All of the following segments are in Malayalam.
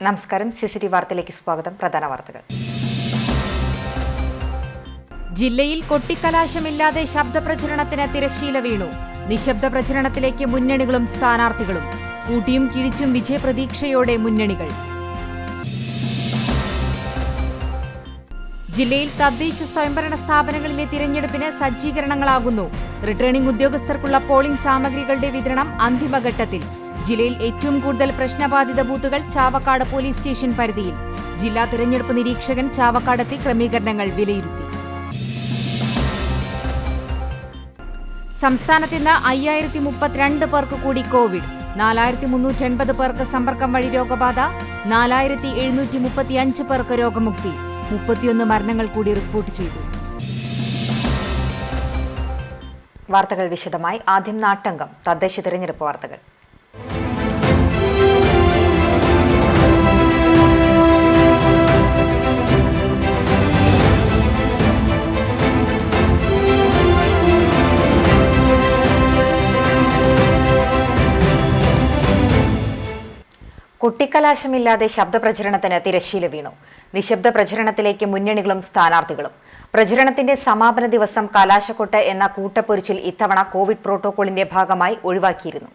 നമസ്കാരം. സിസിടി വാർത്തയിലേക്ക് സ്വാഗതം. പ്രധാന വാർത്തകൾ. ജില്ലയിൽ കൊട്ടിക്കലാശമില്ലാതെ ശബ്ദപ്രചരണത്തിന് തിരശ്ശീല വീണു. നിശബ്ദ പ്രചരണത്തിലേക്ക് മുന്നണികളും സ്ഥാനാർത്ഥികളും. കൂട്ടിയും കിഴിച്ചും വിജയപ്രതീക്ഷയോടെ മുന്നണികൾ. ജില്ലയിൽ തദ്ദേശ സ്വയംഭരണ സ്ഥാപനങ്ങളിലെ തിരഞ്ഞെടുപ്പിന് സജ്ജീകരണങ്ങളാകുന്നു. റിട്ടേണിംഗ് ഉദ്യോഗസ്ഥർക്കുള്ള പോളിംഗ് സാമഗ്രികളുടെ വിതരണം അന്തിമഘട്ടത്തിൽ. ജില്ലയിൽ ഏറ്റവും കൂടുതൽ പ്രശ്നബാധിത ബൂത്തുകൾ ചാവക്കാട് പോലീസ് സ്റ്റേഷൻ പരിധിയിൽ. ജില്ലാ തിരഞ്ഞെടുപ്പ് നിരീക്ഷകൻ ചാവക്കാടെത്തി ക്രമീകരണങ്ങൾ വിലയിരുത്തി. സംസ്ഥാനത്ത് ഇന്ന് 5032 പേർക്ക് കൂടി കോവിഡ്. 4380 പേർക്ക് സമ്പർക്കം വഴി രോഗബാധ. 4735 പേർക്ക് രോഗമുക്തി. 31 മരണങ്ങൾ കൂടി റിപ്പോർട്ട് ചെയ്തു. വാർത്തകൾ വിശദമായി. ആദ്യം നാട്ടങ്കം. തദ്ദേശ തിരഞ്ഞെടുപ്പ് വാർത്തകൾ. കുട്ടിക്കലാശമില്ലാതെ ശബ്ദപ്രചരണത്തിന് തിരശ്ശീല വീണു. നിശബ്ദ പ്രചരണത്തിലേക്ക് മുന്നണികളും സ്ഥാനാർത്ഥികളും. പ്രചരണത്തിന്റെ സമാപന ദിവസം കലാശക്കൊട്ട് എന്ന കൂട്ടപ്പൊരിച്ചിൽ ഇത്തവണ കോവിഡ് പ്രോട്ടോകോളിന്റെ ഭാഗമായി ഒഴിവാക്കിയിരുന്നു.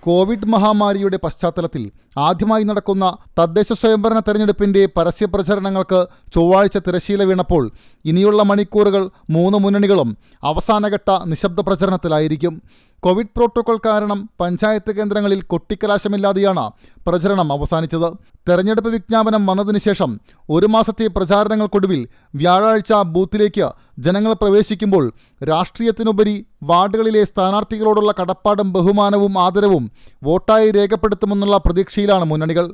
കോവിഡ് മഹാമാരിയുടെ പശ്ചാത്തലത്തിൽ ആദ്യമായി നടക്കുന്ന തദ്ദേശ സ്വയംഭരണ തെരഞ്ഞെടുപ്പിന്റെ പരസ്യപ്രചരണങ്ങൾക്ക് ചൊവ്വാഴ്ച തിരശ്ശീല വീണപ്പോൾ ഇനിയുള്ള മണിക്കൂറുകൾ 3 മുന്നണികളും അവസാനഘട്ട നിശബ്ദ പ്രചരണത്തിലായിരിക്കും. കോവിഡ് പ്രോട്ടോകോൾ കാരണം പഞ്ചായത്ത് കേന്ദ്രങ്ങളിൽ കൊട്ടിക്കലാശമില്ലാതെയാണ് പ്രചരണം അവസാനിച്ചത്. തെരഞ്ഞെടുപ്പ് വിജ്ഞാപനം വന്നതിനുശേഷം 1 മാസത്തെ പ്രചാരണങ്ങൾക്കൊടുവിൽ വ്യാഴാഴ്ച ബൂത്തിലേക്ക് ജനങ്ങൾ പ്രവേശിക്കുമ്പോൾ രാഷ്ട്രീയത്തിനുപരി വാർഡുകളിലെ സ്ഥാനാർത്ഥികളോടുള്ള കടപ്പാടും ബഹുമാനവും ആദരവും വോട്ടായി രേഖപ്പെടുത്തുമെന്നുള്ള പ്രതീക്ഷയിലാണ് മുന്നണികൾ.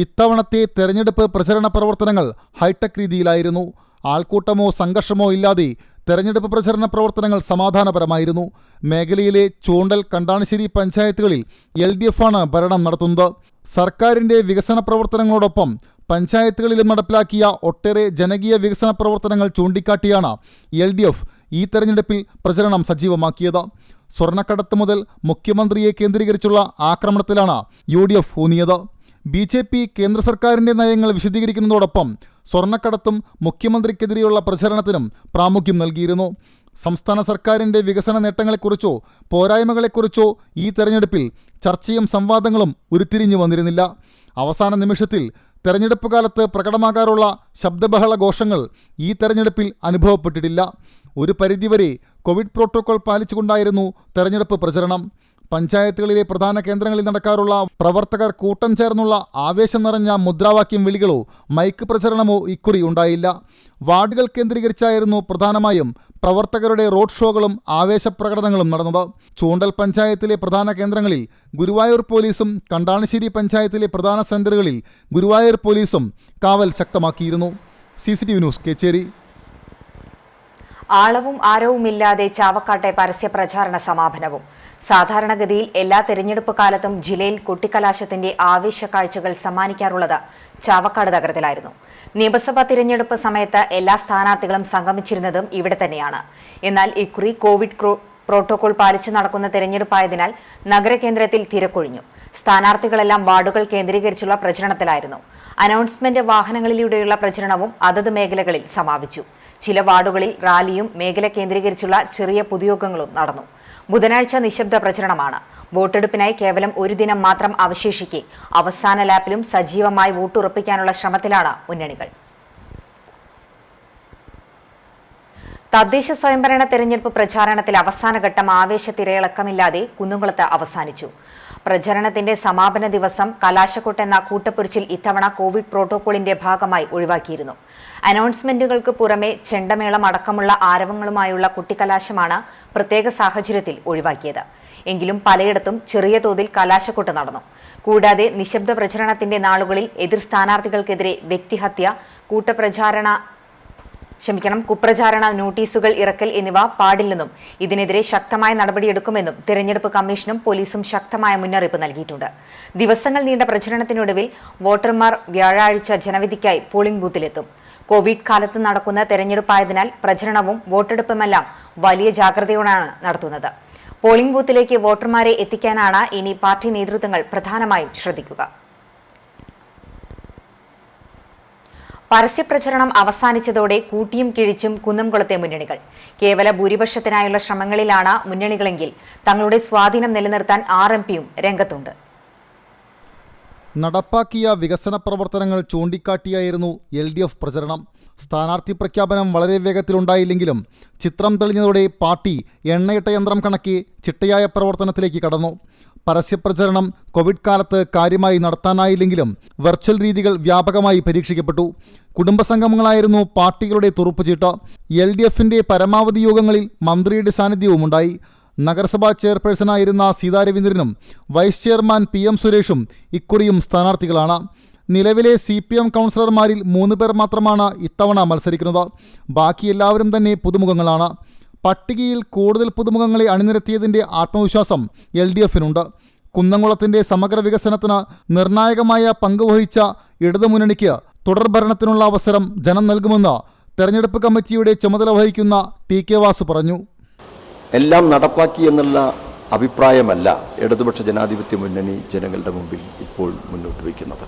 ഇത്തവണത്തെ തെരഞ്ഞെടുപ്പ് പ്രചരണ പ്രവർത്തനങ്ങൾ ഹൈടെക് രീതിയിലായിരുന്നു. ആൾക്കൂട്ടമോ സംഘർഷമോ ഇല്ലാതെ തെരഞ്ഞെടുപ്പ് പ്രചരണ പ്രവർത്തനങ്ങൾ സമാധാനപരമായിരുന്നു. മേഖലയിലെ ചൂണ്ടൽ, കണ്ടാണശ്ശേരി പഞ്ചായത്തുകളിൽ LDF ആണ് ഭരണം നടത്തുന്നത്. സർക്കാരിൻ്റെ വികസന പ്രവർത്തനങ്ങളോടൊപ്പം പഞ്ചായത്തുകളിലും നടപ്പിലാക്കിയ ഒട്ടേറെ ജനകീയ വികസന പ്രവർത്തനങ്ങൾ ചൂണ്ടിക്കാട്ടിയാണ് LDF ഈ തെരഞ്ഞെടുപ്പിൽ പ്രചരണം സജീവമാക്കിയത്. സ്വർണ്ണക്കടത്ത് മുതൽ മുഖ്യമന്ത്രിയെ കേന്ദ്രീകരിച്ചുള്ള ആക്രമണത്തിലാണ് UDF ഊന്നിയത്. BJP കേന്ദ്ര സർക്കാരിൻ്റെ നയങ്ങൾ വിശദീകരിക്കുന്നതോടൊപ്പം സ്വർണ്ണക്കടത്തും മുഖ്യമന്ത്രിക്കെതിരെയുള്ള പ്രചരണത്തിനും പ്രാമുഖ്യം നൽകിയിരുന്നു. സംസ്ഥാന സർക്കാരിൻ്റെ വികസന നേട്ടങ്ങളെക്കുറിച്ചോ പോരായ്മകളെക്കുറിച്ചോ ഈ തെരഞ്ഞെടുപ്പിൽ ചർച്ചയും സംവാദങ്ങളും ഉരുത്തിരിഞ്ഞു വന്നിരുന്നില്ല. അവസാന നിമിഷത്തിൽ തെരഞ്ഞെടുപ്പ് കാലത്ത് പ്രകടമാകാറുള്ള ശബ്ദബഹള ഘോഷങ്ങൾ ഈ തെരഞ്ഞെടുപ്പിൽ അനുഭവപ്പെട്ടിട്ടില്ല. ഒരു പരിധിവരെ കോവിഡ് പ്രോട്ടോകോൾ പാലിച്ചുകൊണ്ടായിരുന്നു തെരഞ്ഞെടുപ്പ് പ്രചരണം. പഞ്ചായത്തുകളിലെ പ്രധാന കേന്ദ്രങ്ങളിൽ നടക്കാറുള്ള പ്രവർത്തകർ കൂട്ടം ചേർന്നുള്ള ആവേശം നിറഞ്ഞ മുദ്രാവാക്യം വിളികളോ മൈക്ക് പ്രചരണമോ ഇക്കുറി ഉണ്ടായില്ല. വാർഡുകൾ കേന്ദ്രീകരിച്ചായിരുന്നു പ്രധാനമായും പ്രവർത്തകരുടെ റോഡ് ഷോകളും ആവേശപ്രകടനങ്ങളും നടന്നത്. ചൂണ്ടൽ പഞ്ചായത്തിലെ പ്രധാന കേന്ദ്രങ്ങളിൽ ഗുരുവായൂർ പോലീസും കണ്ടാണശ്ശേരി പഞ്ചായത്തിലെ പ്രധാന സെന്ററുകളിൽ ഗുരുവായൂർ പോലീസും കാവൽ ശക്തമാക്കിയിരുന്നു. CCTV news, Kechery. ആളവും ആരവുമില്ലാതെ ചാവക്കാട്ടെ പരസ്യ പ്രചാരണ സമാപനവും. സാധാരണഗതിയിൽ എല്ലാ തെരഞ്ഞെടുപ്പ് കാലത്തും ജില്ലയിൽ കൊട്ടിക്കലാശത്തിന്റെ ആവേശ കാഴ്ചകൾ സമ്മാനിക്കാറുള്ളത് ചാവക്കാട് നഗരത്തിലായിരുന്നു. നിയമസഭാ തിരഞ്ഞെടുപ്പ് സമയത്ത് എല്ലാ സ്ഥാനാർത്ഥികളും സംഗമിച്ചിരുന്നതും ഇവിടെ തന്നെയാണ്. എന്നാൽ ഇക്കുറി കോവിഡ് പ്രോട്ടോകോൾ പാലിച്ചു നടക്കുന്ന തെരഞ്ഞെടുപ്പായതിനാൽ നഗരകേന്ദ്രത്തിൽ തിരക്കൊഴിഞ്ഞു. സ്ഥാനാർത്ഥികളെല്ലാം വാർഡുകൾ കേന്ദ്രീകരിച്ചുള്ള പ്രചരണത്തിലായിരുന്നു. അനൗൺസ്മെന്റ് വാഹനങ്ങളിലൂടെയുള്ള പ്രചരണവും അതത് മേഖലകളിൽ സമാപിച്ചു. ചില വാർഡുകളിൽ റാലിയും മേഖല കേന്ദ്രീകരിച്ചുള്ള ചെറിയ പൊതുയോഗങ്ങളും നടന്നു. ബുധനാഴ്ച നിശബ്ദ പ്രചരണമാണ്. വോട്ടെടുപ്പിനായി കേവലം 1 ദിനം മാത്രം അവശേഷിക്കെ അവസാന ലാപ്പിലും സജീവമായി വോട്ടുറപ്പിക്കാനുള്ള ശ്രമത്തിലാണ് മുന്നണികൾ. തദ്ദേശ സ്വയംഭരണ തെരഞ്ഞെടുപ്പ് പ്രചാരണത്തിൽ അവസാനഘട്ടം ആവേശത്തിരയിളക്കമില്ലാതെ കുന്നുംകുളത്ത് അവസാനിച്ചു. പ്രചരണത്തിന്റെ സമാപന ദിവസം കലാശക്കൊട്ട് എന്ന കൂട്ടപ്പൊരിച്ചിൽ ഇത്തവണ കോവിഡ് പ്രോട്ടോകോളിന്റെ ഭാഗമായി ഒഴിവാക്കിയിരുന്നു. അനൗൺസ്മെന്റുകൾക്ക് പുറമെ ചെണ്ടമേളം അടക്കമുള്ള ആരവങ്ങളുമായുള്ള കുട്ടിക്കലാശമാണ് പ്രത്യേക സാഹചര്യത്തിൽ ഒഴിവാക്കിയത്. എങ്കിലും പലയിടത്തും ചെറിയ തോതിൽ കലാശക്കൊട്ട് നടന്നു. കൂടാതെ നിശബ്ദ പ്രചരണത്തിന്റെ നാളുകളിൽ എതിർ സ്ഥാനാർത്ഥികൾക്കെതിരെ വ്യക്തിഹത്യ, കുപ്രചാരണ നോട്ടീസുകൾ ഇറക്കൽ എന്നിവ പാടില്ലെന്നും ഇതിനെതിരെ ശക്തമായ നടപടിയെടുക്കുമെന്നും തെരഞ്ഞെടുപ്പ് കമ്മീഷനും പോലീസും ശക്തമായ മുന്നറിയിപ്പ് നൽകിയിട്ടുണ്ട്. ദിവസങ്ങൾ നീണ്ട പ്രചരണത്തിനൊടുവിൽ വോട്ടർമാർ വ്യാഴാഴ്ച ജനവിധിക്കായി പോളിംഗ് ബൂത്തിലെത്തും. കോവിഡ് കാലത്ത് നടക്കുന്ന തെരഞ്ഞെടുപ്പായതിനാൽ പ്രചരണവും വോട്ടെടുപ്പുമെല്ലാം വലിയ ജാഗ്രതയോടെയാണ് നടത്തുന്നത്. പോളിംഗ് ബൂത്തിലേക്ക് വോട്ടർമാരെ എത്തിക്കാനാണ് ഇനി പാർട്ടി നേതൃത്വങ്ങൾ പ്രധാനമായും ശ്രദ്ധിക്കുക. പരസ്യപ്രചരണം അവസാനിച്ചതോടെ കൂട്ടിയും കിഴിച്ചും കുന്നംകുളത്തെ മുന്നണികൾ. കേവല ഭൂരിപക്ഷത്തിനായുള്ള ശ്രമങ്ങളിലാണ് മുന്നണികളെങ്കിൽ തങ്ങളുടെ സ്വാധീനം നിലനിർത്താൻ RMPയും രംഗത്തുണ്ട്. നടപ്പാക്കിയ വികസന പ്രവർത്തനങ്ങൾ ചൂണ്ടിക്കാട്ടിയായിരുന്നു LDF പ്രചരണം. സ്ഥാനാർത്ഥി പ്രഖ്യാപനം വളരെ വേഗത്തിലുണ്ടായില്ലെങ്കിലും ചിത്രം തെളിഞ്ഞതോടെ പാർട്ടി എണ്ണയിട്ട യന്ത്രം കണക്കെ ചിട്ടയായ പ്രവർത്തനത്തിലേക്ക് കടന്നു. പരസ്യപ്രചരണം കോവിഡ് കാലത്ത് കാര്യമായി നടത്താനായില്ലെങ്കിലും വെർച്വൽ രീതികൾ വ്യാപകമായി പരീക്ഷിക്കപ്പെട്ടു. കുടുംബസംഗമങ്ങളായിരുന്നു പാർട്ടികളുടെ തുറുപ്പുചീട്ട്. LDFന്റെ പരമാവധി യോഗങ്ങളിൽ മന്ത്രിയുടെ സാന്നിധ്യവുമുണ്ടായി. നഗരസഭാ ചെയർപേഴ്സണായിരുന്ന സീതാ രവീന്ദ്രനും വൈസ് ചെയർമാൻ PM സുരേഷും ഇക്കുറിയും സ്ഥാനാർത്ഥികളാണ്. നിലവിലെ CPM കൗൺസിലർമാരിൽ 3 പേർ മാത്രമാണ് ഇത്തവണ മത്സരിക്കുന്നത്. ബാക്കി എല്ലാവരും തന്നെ പുതുമുഖങ്ങളാണ്. പട്ടികയിൽ കൂടുതൽ പുതുമുഖങ്ങളെ അണിനിരത്തിയതിൻ്റെ ആത്മവിശ്വാസം LDFനുണ്ട്. കുന്നംകുളത്തിൻ്റെ സമഗ്ര വികസനത്തിന് നിർണായകമായ പങ്കുവഹിച്ച ഇടതുമുന്നണിക്ക് തുടർഭരണത്തിനുള്ള അവസരം ജനം നൽകുമെന്ന് തെരഞ്ഞെടുപ്പ് കമ്മിറ്റിയുടെ ചുമതല വഹിക്കുന്ന TK വാസു പറഞ്ഞു. എല്ലാം നടപ്പാക്കി എന്നുള്ള അഭിപ്രായമല്ല ഇടതുപക്ഷ ജനാധിപത്യ മുന്നണി ജനങ്ങളുടെ മുമ്പിൽ ഇപ്പോൾ മുന്നോട്ട് വയ്ക്കുന്നത്.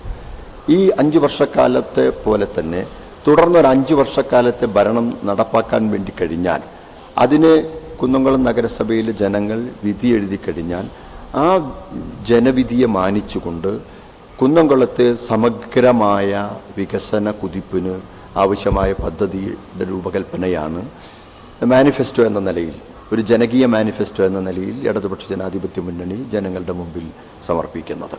ഈ 5 വർഷക്കാലത്തെ പോലെ തന്നെ തുടർന്നൊരു 5 വർഷക്കാലത്തെ ഭരണം നടപ്പാക്കാൻ വേണ്ടി കഴിഞ്ഞാൽ അതിന് കുന്നംകുളം നഗരസഭയിൽ ജനങ്ങൾ വിധി എഴുതി കഴിഞ്ഞാൽ ആ ജനവിധിയെ മാനിച്ചുകൊണ്ട് കുന്നംകുളത്തെ സമഗ്രമായ വികസന കുതിപ്പിന് ആവശ്യമായ പദ്ധതിയുടെ രൂപകൽപ്പനയാണ് മാനിഫെസ്റ്റോ എന്ന നിലയിൽ, ഒരു ജനകീയ മാനിഫെസ്റ്റോ എന്ന നിലയിൽ ഇടതുപക്ഷ ജനാധിപത്യ മുന്നണി ജനങ്ങളുടെ മുമ്പിൽ സമർപ്പിക്കുന്നത്.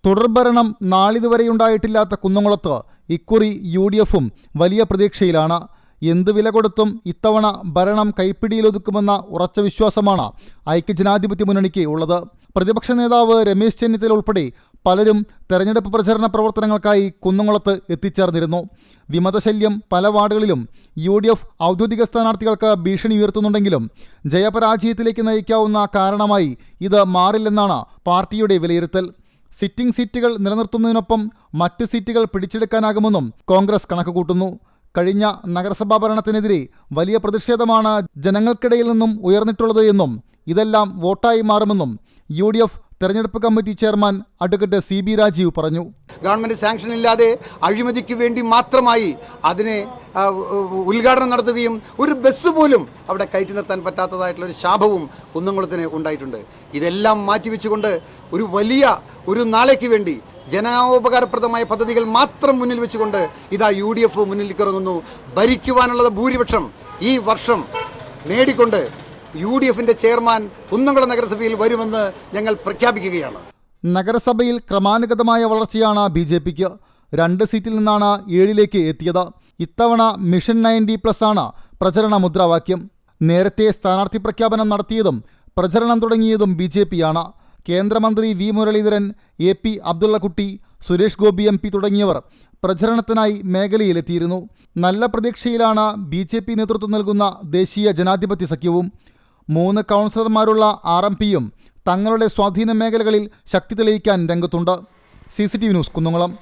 തുടർഭരണം നാളിതുവരെയുണ്ടായിട്ടില്ലാത്ത കുന്നംകുളത്ത് ഇക്കുറി UDFും വലിയ പ്രതീക്ഷയിലാണ്. എന്ത് വില കൊടുത്തും ഇത്തവണ ഭരണം കൈപ്പിടിയിലൊതുക്കുമെന്ന ഉറച്ച വിശ്വാസമാണ് ഐക്യജനാധിപത്യ മുന്നണിക്ക് ഉള്ളത്. പ്രതിപക്ഷ നേതാവ് രമേശ് ചെന്നിത്തല ഉൾപ്പെടെ പലരും തെരഞ്ഞെടുപ്പ് പ്രചരണ പ്രവർത്തനങ്ങൾക്കായി കുന്നംകുളത്ത് എത്തിച്ചേർന്നിരുന്നു. വിമതശല്യം പല വാർഡുകളിലും UDF ഔദ്യോഗിക സ്ഥാനാർത്ഥികൾക്ക് ഭീഷണി ഉയർത്തുന്നുണ്ടെങ്കിലും ജയപരാജയത്തിലേക്ക് നയിക്കാവുന്ന കാരണമായി ഇത് മാറില്ലെന്നാണ് പാർട്ടിയുടെ വിലയിരുത്തൽ. സിറ്റിംഗ് സീറ്റുകൾ നിലനിർത്തുന്നതിനൊപ്പം മറ്റ് സീറ്റുകൾ പിടിച്ചെടുക്കാനാകുമെന്നും കോൺഗ്രസ് കണക്കുകൂട്ടുന്നു. കഴിഞ്ഞ നഗരസഭാ ഭരണത്തിനെതിരെ വലിയ പ്രതിഷേധമാണ് ജനങ്ങൾക്കിടയിൽ നിന്നും ഉയർന്നിട്ടുള്ളത് എന്നും ഇതെല്ലാം വോട്ടായി മാറുമെന്നും UDF തെരഞ്ഞെടുപ്പ് committee chairman advocate CB Rajeev പറഞ്ഞു. ഗവൺമെൻറ് സാങ്ഷൻ ഇല്ലാതെ അഴിമതിക്ക് വേണ്ടി മാത്രമായി അതിനെ ഉദ്ഘാടനം നടത്തുകയും ഒരു ബസ് പോലും അവിടെ കയറ്റി നിർത്താൻ പറ്റാത്തതായിട്ടുള്ളൊരു ശാപവും കുന്നംകുളത്തിന് ഉണ്ടായിട്ടുണ്ട്. ഇതെല്ലാം മാറ്റിവെച്ചുകൊണ്ട് ഒരു നാളേക്ക് വേണ്ടി ജനോപകാരപ്രദമായ പദ്ധതികൾ മാത്രം മുന്നിൽ വെച്ചുകൊണ്ട് ഇതാ UDF മുന്നിലേക്ക് ഇറങ്ങുന്നു. ഭരിക്കുവാനുള്ളത് ഭൂരിപക്ഷം ഈ വർഷം നേടിക്കൊണ്ട് UDFന്റെ ചെയർമാൻ കുന്നംകുളം നഗരസഭയിൽ വരുമെന്ന് ഞങ്ങൾ പ്രഖ്യാപിക്കുകയാണ്. നഗരസഭയിൽ ക്രമാനുഗതമായ വളർച്ചയാണ് BJPക്ക്. 2 സീറ്റിൽ നിന്നാണ് 7ലേക്ക് എത്തിയത്. ഇത്തവണ മിഷൻ 90+ ആണ് പ്രചരണ മുദ്രാവാക്യം. നേരത്തെ സ്ഥാനാർത്ഥി പ്രഖ്യാപനം നടത്തിയതും പ്രചരണം തുടങ്ങിയതും BJPയാണ്. കേന്ദ്രമന്ത്രി V Muraleedharan, AP Abdullakutty, Suresh Gopi MP തുടങ്ങിയവർ പ്രചരണത്തിനായി മേഖലയിലെത്തിയിരുന്നു. നല്ല പ്രതീക്ഷയിലാണ് BJP നേതൃത്വം നൽകുന്ന ദേശീയ ജനാധിപത്യ സഖ്യവും. 3 കൗൺസിലർമാരുള്ള RMPയും തങ്ങളുടെ സ്വാധീന മേഖലകളിൽ ശക്തി തെളിയിക്കാൻ രംഗത്തുണ്ട്. CCTV news Kunnamkulam.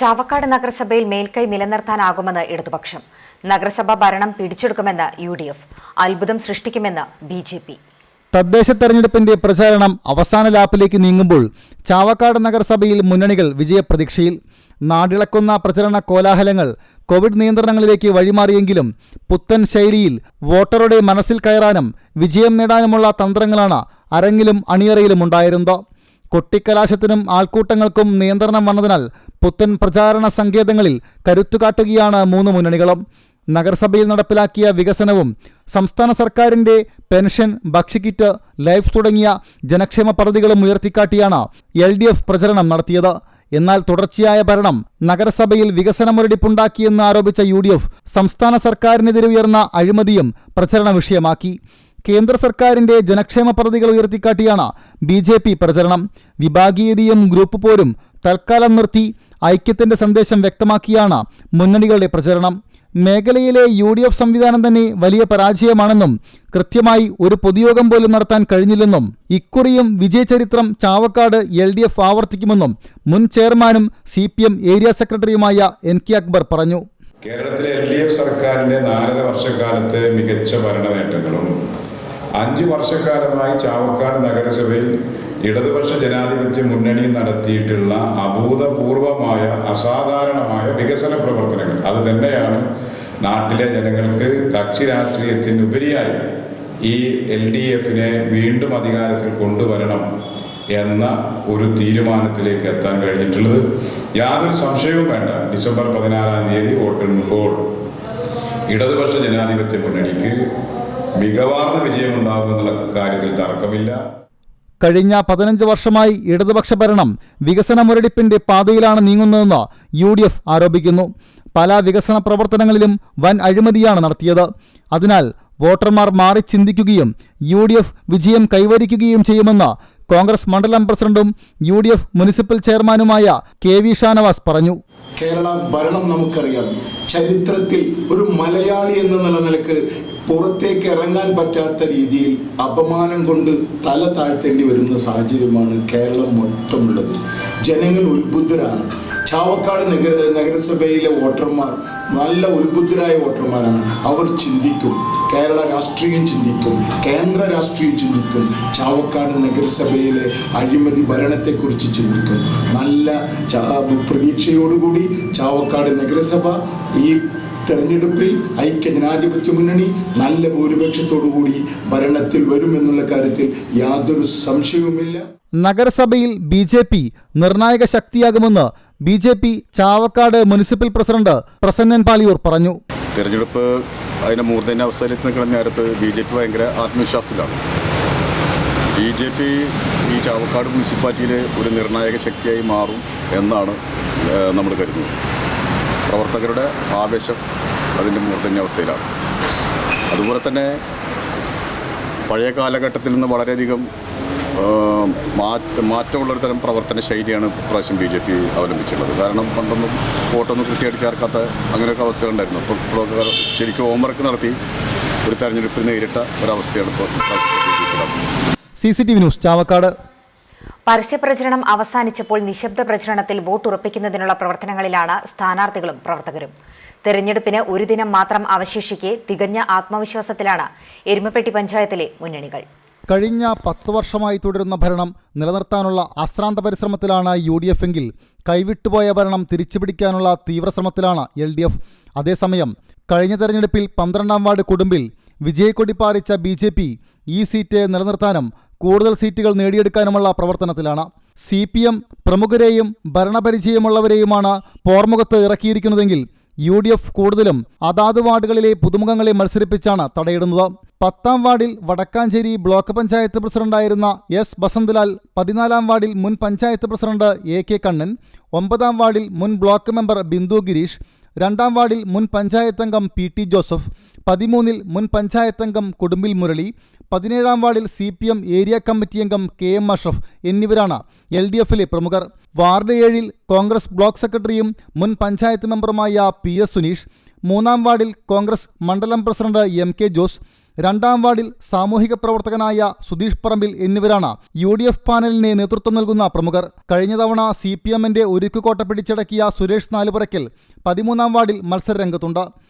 ചാവക്കാട് നഗരസഭയിൽ മേൽക്കൈ നിലനിർത്താനാകുമെന്ന് ഇടതുപക്ഷം. നഗരസഭ ഭരണം പിടിച്ചെടുക്കുമെന്ന് UDF. അത്ഭുതം സൃഷ്ടിക്കുമെന്ന് BJP. തദ്ദേശ തെരഞ്ഞെടുപ്പിന്റെ പ്രചാരണം അവസാന ലാപ്പിലേക്ക് നീങ്ങുമ്പോൾ ചാവക്കാട് നഗരസഭയിൽ മുന്നണികൾ വിജയപ്രതീക്ഷയിൽ. നാടിളക്കുന്ന പ്രചരണ കോലാഹലങ്ങൾ കോവിഡ് നിയന്ത്രണങ്ങളിലേക്ക് വഴിമാറിയെങ്കിലും പുത്തൻ ശൈലിയിൽ വോട്ടറുടെ മനസ്സിൽ കയറാനും വിജയം നേടാനുമുള്ള തന്ത്രങ്ങളാണ് അരങ്ങിലും അണിയറയിലും ഉണ്ടായിരുന്നത്. കൊട്ടിക്കലാശത്തിനും ആൾക്കൂട്ടങ്ങൾക്കും നിയന്ത്രണം വന്നതിനാൽ പുത്തൻ പ്രചാരണ സങ്കേതങ്ങളിൽ കരുത്തുകാട്ടുകയാണ് 3 മുന്നണികളും. നഗരസഭയിൽ നടപ്പിലാക്കിയ വികസനവും സംസ്ഥാന സർക്കാരിൻ്റെ പെൻഷൻ, ഭക്ഷ്യക്കിറ്റ്, ലൈഫ് തുടങ്ങിയ ജനക്ഷേമ പദ്ധതികളും ഉയർത്തിക്കാട്ടിയാണ് LDF പ്രചരണം നടത്തിയത്. എന്നാൽ തുടർച്ചയായ ഭരണം നഗരസഭയിൽ വികസന മുരടിപ്പുണ്ടാക്കിയെന്ന് ആരോപിച്ച UDF സംസ്ഥാന സർക്കാരിനെതിരെ ഉയർന്ന അഴിമതിയും പ്രചരണ വിഷയമാക്കി. കേന്ദ്ര സർക്കാരിൻ്റെ ജനക്ഷേമ പദ്ധതികൾ ഉയർത്തിക്കാട്ടിയാണ് BJP പ്രചരണം. വിഭാഗീയതയും ഗ്രൂപ്പ് പോരും തൽക്കാലം നിർത്തി ഐക്യത്തിൻ്റെ സന്ദേശം വ്യക്തമാക്കിയാണ് മുന്നണികളുടെ പ്രചരണം. മേഖലയിലെ UDF സംവിധാനം തന്നെ വലിയ പരാജയമാണെന്നും കൃത്യമായി ഒരു പൊതുയോഗം പോലും നടത്താൻ കഴിഞ്ഞില്ലെന്നും ഇക്കുറിയും വിജയചരിത്രം ചാവക്കാട് LDF ആവർത്തിക്കുമെന്നും മുൻ ചെയർമാനും CPM ഏരിയ സെക്രട്ടറിയുമായ NK അക്ബർ പറഞ്ഞു. കേരളത്തിലെ LDF സർക്കാരിൻ്റെ 4.5 വർഷക്കാലത്തെ മികച്ച ഭരണ നേട്ടങ്ങളും 5 വർഷക്കാലമായി ചാവക്കാട് നഗരസഭയിൽ ഇടതുപക്ഷ ജനാധിപത്യ മുന്നണി നടത്തിയിട്ടുള്ള അഭൂതപൂർവമായ അസാധാരണമായ വികസന പ്രവർത്തനങ്ങൾ അത് തന്നെയാണ് നാട്ടിലെ ജനങ്ങൾക്ക് കക്ഷി രാഷ്ട്രീയത്തിനുപരിയായി ഈ LDFനെ വീണ്ടും അധികാരത്തിൽ കൊണ്ടുവരണം എന്ന ഒരു തീരുമാനത്തിലേക്ക് എത്താൻ കഴിഞ്ഞിട്ടുള്ളത്. യാതൊരു സംശയവും വേണ്ട, ഡിസംബർ 14-ാം തീയതി വോട്ടെണ്ണുമ്പോൾ ഇടതുപക്ഷ ജനാധിപത്യ മുന്നണിക്ക് മികവാർന്ന വിജയമുണ്ടാകുമെന്നുള്ള കാര്യത്തിൽ തർക്കമില്ല. കഴിഞ്ഞ 15 വർഷമായി ഇടതുപക്ഷ ഭരണം വികസന മുരടിപ്പിന്റെ പാതയിലാണ് നീങ്ങുന്നതെന്ന് UDF ആരോപിക്കുന്നു. പല വികസന പ്രവർത്തനങ്ങളിലും വൻ അഴിമതിയാണ് നടത്തിയത്. അതിനാൽ വോട്ടർമാർ മാറി ചിന്തിക്കുകയും UDF വിജയം കൈവരിക്കുകയും ചെയ്യുമെന്ന് കോൺഗ്രസ് മണ്ഡലം പ്രസിഡന്റും UDF മുനിസിപ്പൽ ചെയർമാനുമായ KV ഷാനവാസ് പറഞ്ഞു. കേരള ഭരണം നമുക്കറിയാം. ചരിത്രത്തിൽ ഒരു മലയാളി എന്ന നിലക്ക് പുറത്തേക്ക് ഇറങ്ങാൻ പറ്റാത്ത രീതിയിൽ അപമാനം കൊണ്ട് തല താഴ്ത്തേണ്ടി വരുന്ന സാഹചര്യമാണ് കേരളം മൊത്തമുള്ളത്. ജനങ്ങൾ ഉത്ബുദ്ധരാണ്. ചാവക്കാട് നഗരസഭയിലെ വോട്ടർമാർ നല്ല ഉത്ബുദ്ധരായ വോട്ടർമാരാണ്. അവർ ചിന്തിക്കും, കേരള രാഷ്ട്രീയം ചിന്തിക്കും, കേന്ദ്ര രാഷ്ട്രീയം ചിന്തിക്കും, ചാവക്കാട് നഗരസഭയിലെ അഴിമതി ഭരണത്തെക്കുറിച്ച് ചിന്തിക്കും. നല്ല പ്രതീക്ഷയോടുകൂടി ചാവക്കാട് നഗരസഭ ഈ തെരഞ്ഞെടുപ്പിൽ ഐക്യജനാധിപത്യ മുന്നണി നല്ല ഭൂരിപക്ഷത്തോടുകൂടി ഭരണത്തിൽ വരുമെന്നുള്ള കാര്യത്തിൽ യാതൊരു സംശയവുമില്ല. നഗരസഭയിൽ BJP നിർണായക ശക്തിയാകുമെന്ന് BJP Chavakkad municipal president Prasannan Paliyur പറഞ്ഞു. തെരഞ്ഞെടുപ്പ് അതിൻ്റെ മൂർധന്യാവസ്ഥയിലേക്ക് നിൽക്കുന്ന നേരത്ത് BJP ഭയങ്കര ആത്മവിശ്വാസത്തിലാണ്. BJP ഈ ചാവക്കാട് മുനിസിപ്പാലിറ്റിയിലെ ഒരു നിർണായക ശക്തിയായി മാറും എന്നാണ് നമ്മൾ കരുതുന്നത്. പ്രവർത്തകരുടെ ആവേശം അതിൻ്റെ മൂർധന്യാവസ്ഥയിലാണ്. അതുപോലെ തന്നെ പഴയ കാലഘട്ടത്തിൽ നിന്ന് വളരെയധികം മാറ്റമുള്ളൊരു തരം പ്രവർത്തന ശൈലിയാണ് ഇപ്രാവശ്യം BJP അവലംബിച്ചിട്ടുള്ളത്. കാരണം പണ്ടൊന്നും വോട്ടൊന്നും കൃത്യമായിട്ട് ചേർക്കാത്ത അങ്ങനെയൊക്കെ അവസ്ഥകളുണ്ടായിരുന്നു. അപ്പോൾ ശരിക്കും ഹോംവർക്ക് നടത്തി ഒരു തെരഞ്ഞെടുപ്പിൽ നേരിട്ട ഒരവസ്ഥയാണ് ഇപ്പോൾ BJPയുടെ അവസ്ഥ. CCTV news Chavakkad. പരസ്യപ്രചരണം അവസാനിച്ചപ്പോൾ നിശബ്ദ പ്രചരണത്തിൽ വോട്ടുറപ്പിക്കുന്നതിനുള്ള പ്രവർത്തനങ്ങളിലാണ് സ്ഥാനാർത്ഥികളും പ്രവർത്തകരും. തെരഞ്ഞെടുപ്പിന് ഒരു ദിനം മാത്രം അവശേഷിക്കെ തികഞ്ഞ ആത്മവിശ്വാസത്തിലാണ് എരുമപ്പെട്ടി പഞ്ചായത്തിലെ മുന്നണികൾ. കഴിഞ്ഞ 10 വർഷമായി തുടരുന്ന ഭരണം നിലനിർത്താനുള്ള അശ്രാന്ത പരിശ്രമത്തിലാണ് UDF എങ്കിൽ കൈവിട്ടുപോയ ഭരണം തിരിച്ചുപിടിക്കാനുള്ള തീവ്രശ്രമത്തിലാണ് LDF. അതേസമയം കഴിഞ്ഞ തെരഞ്ഞെടുപ്പിൽ 12-ാം വാർഡ് കുടുംബിൽ വിജയക്കൊടി പാറിച്ച BJP ഈ സീറ്റ് നിലനിർത്താനും കൂടുതൽ സീറ്റുകൾ നേടിയെടുക്കാനുമുള്ള പ്രവർത്തനത്തിലാണ്. CPM പ്രമുഖരെയും ഭരണപരിചയമുള്ളവരെയുമാണ് പോർമുഖത്ത് ഇറക്കിയിരിക്കുന്നതെങ്കിൽ UDF കൂടുതലും അതാത് വാർഡുകളിലെ പുതുമുഖങ്ങളെ മത്സരിപ്പിച്ചാണ് തടയിടുന്നത്. 10-ാം വാർഡിൽ വടക്കാഞ്ചേരി ബ്ലോക്ക് പഞ്ചായത്ത് പ്രസിഡന്റായിരുന്ന S ബസന്തലാൽ, 14-ാം വാർഡിൽ മുൻ പഞ്ചായത്ത് പ്രസിഡന്റ് AK കണ്ണൻ, 9-ാം വാർഡിൽ മുൻ ബ്ലോക്ക് മെമ്പർ ബിന്ദു ഗിരീഷ്, 2-ാം വാർഡിൽ മുൻ പഞ്ചായത്ത് അംഗം PT ജോസഫ്, 13-ൽ മുൻ പഞ്ചായത്ത് അംഗം കൊടുമ്പിൽ മുരളി, 17-ാം വാർഡിൽ CPM ഏരിയ കമ്മിറ്റി അംഗം KM അഷ്റഫ് എന്നിവരാണ് LDFിലെ പ്രമുഖർ. വാർഡ് 7-ൽ കോൺഗ്രസ് ബ്ലോക്ക് സെക്രട്ടറിയും മുൻ പഞ്ചായത്ത് മെമ്പറുമായ PS സുനീഷ്, 3-ാം വാർഡിൽ കോൺഗ്രസ് മണ്ഡലം പ്രസിഡന്റ് MK ജോസ്, 2-ാം വാർഡിൽ സാമൂഹിക പ്രവർത്തകനായ സുധീഷ് പറമ്പിൽ എന്നിവരാണ് UDF പാനലിന് നേതൃത്വം നൽകുന്ന പ്രമുഖർ. കഴിഞ്ഞ തവണ CPMന്റെ ഉരുക്കുകോട്ട പിടിച്ചടക്കിയ സുരേഷ് നാലുപുറയ്ക്കൽ 13-ാം വാർഡിൽ മത്സരരംഗത്തുണ്ട്.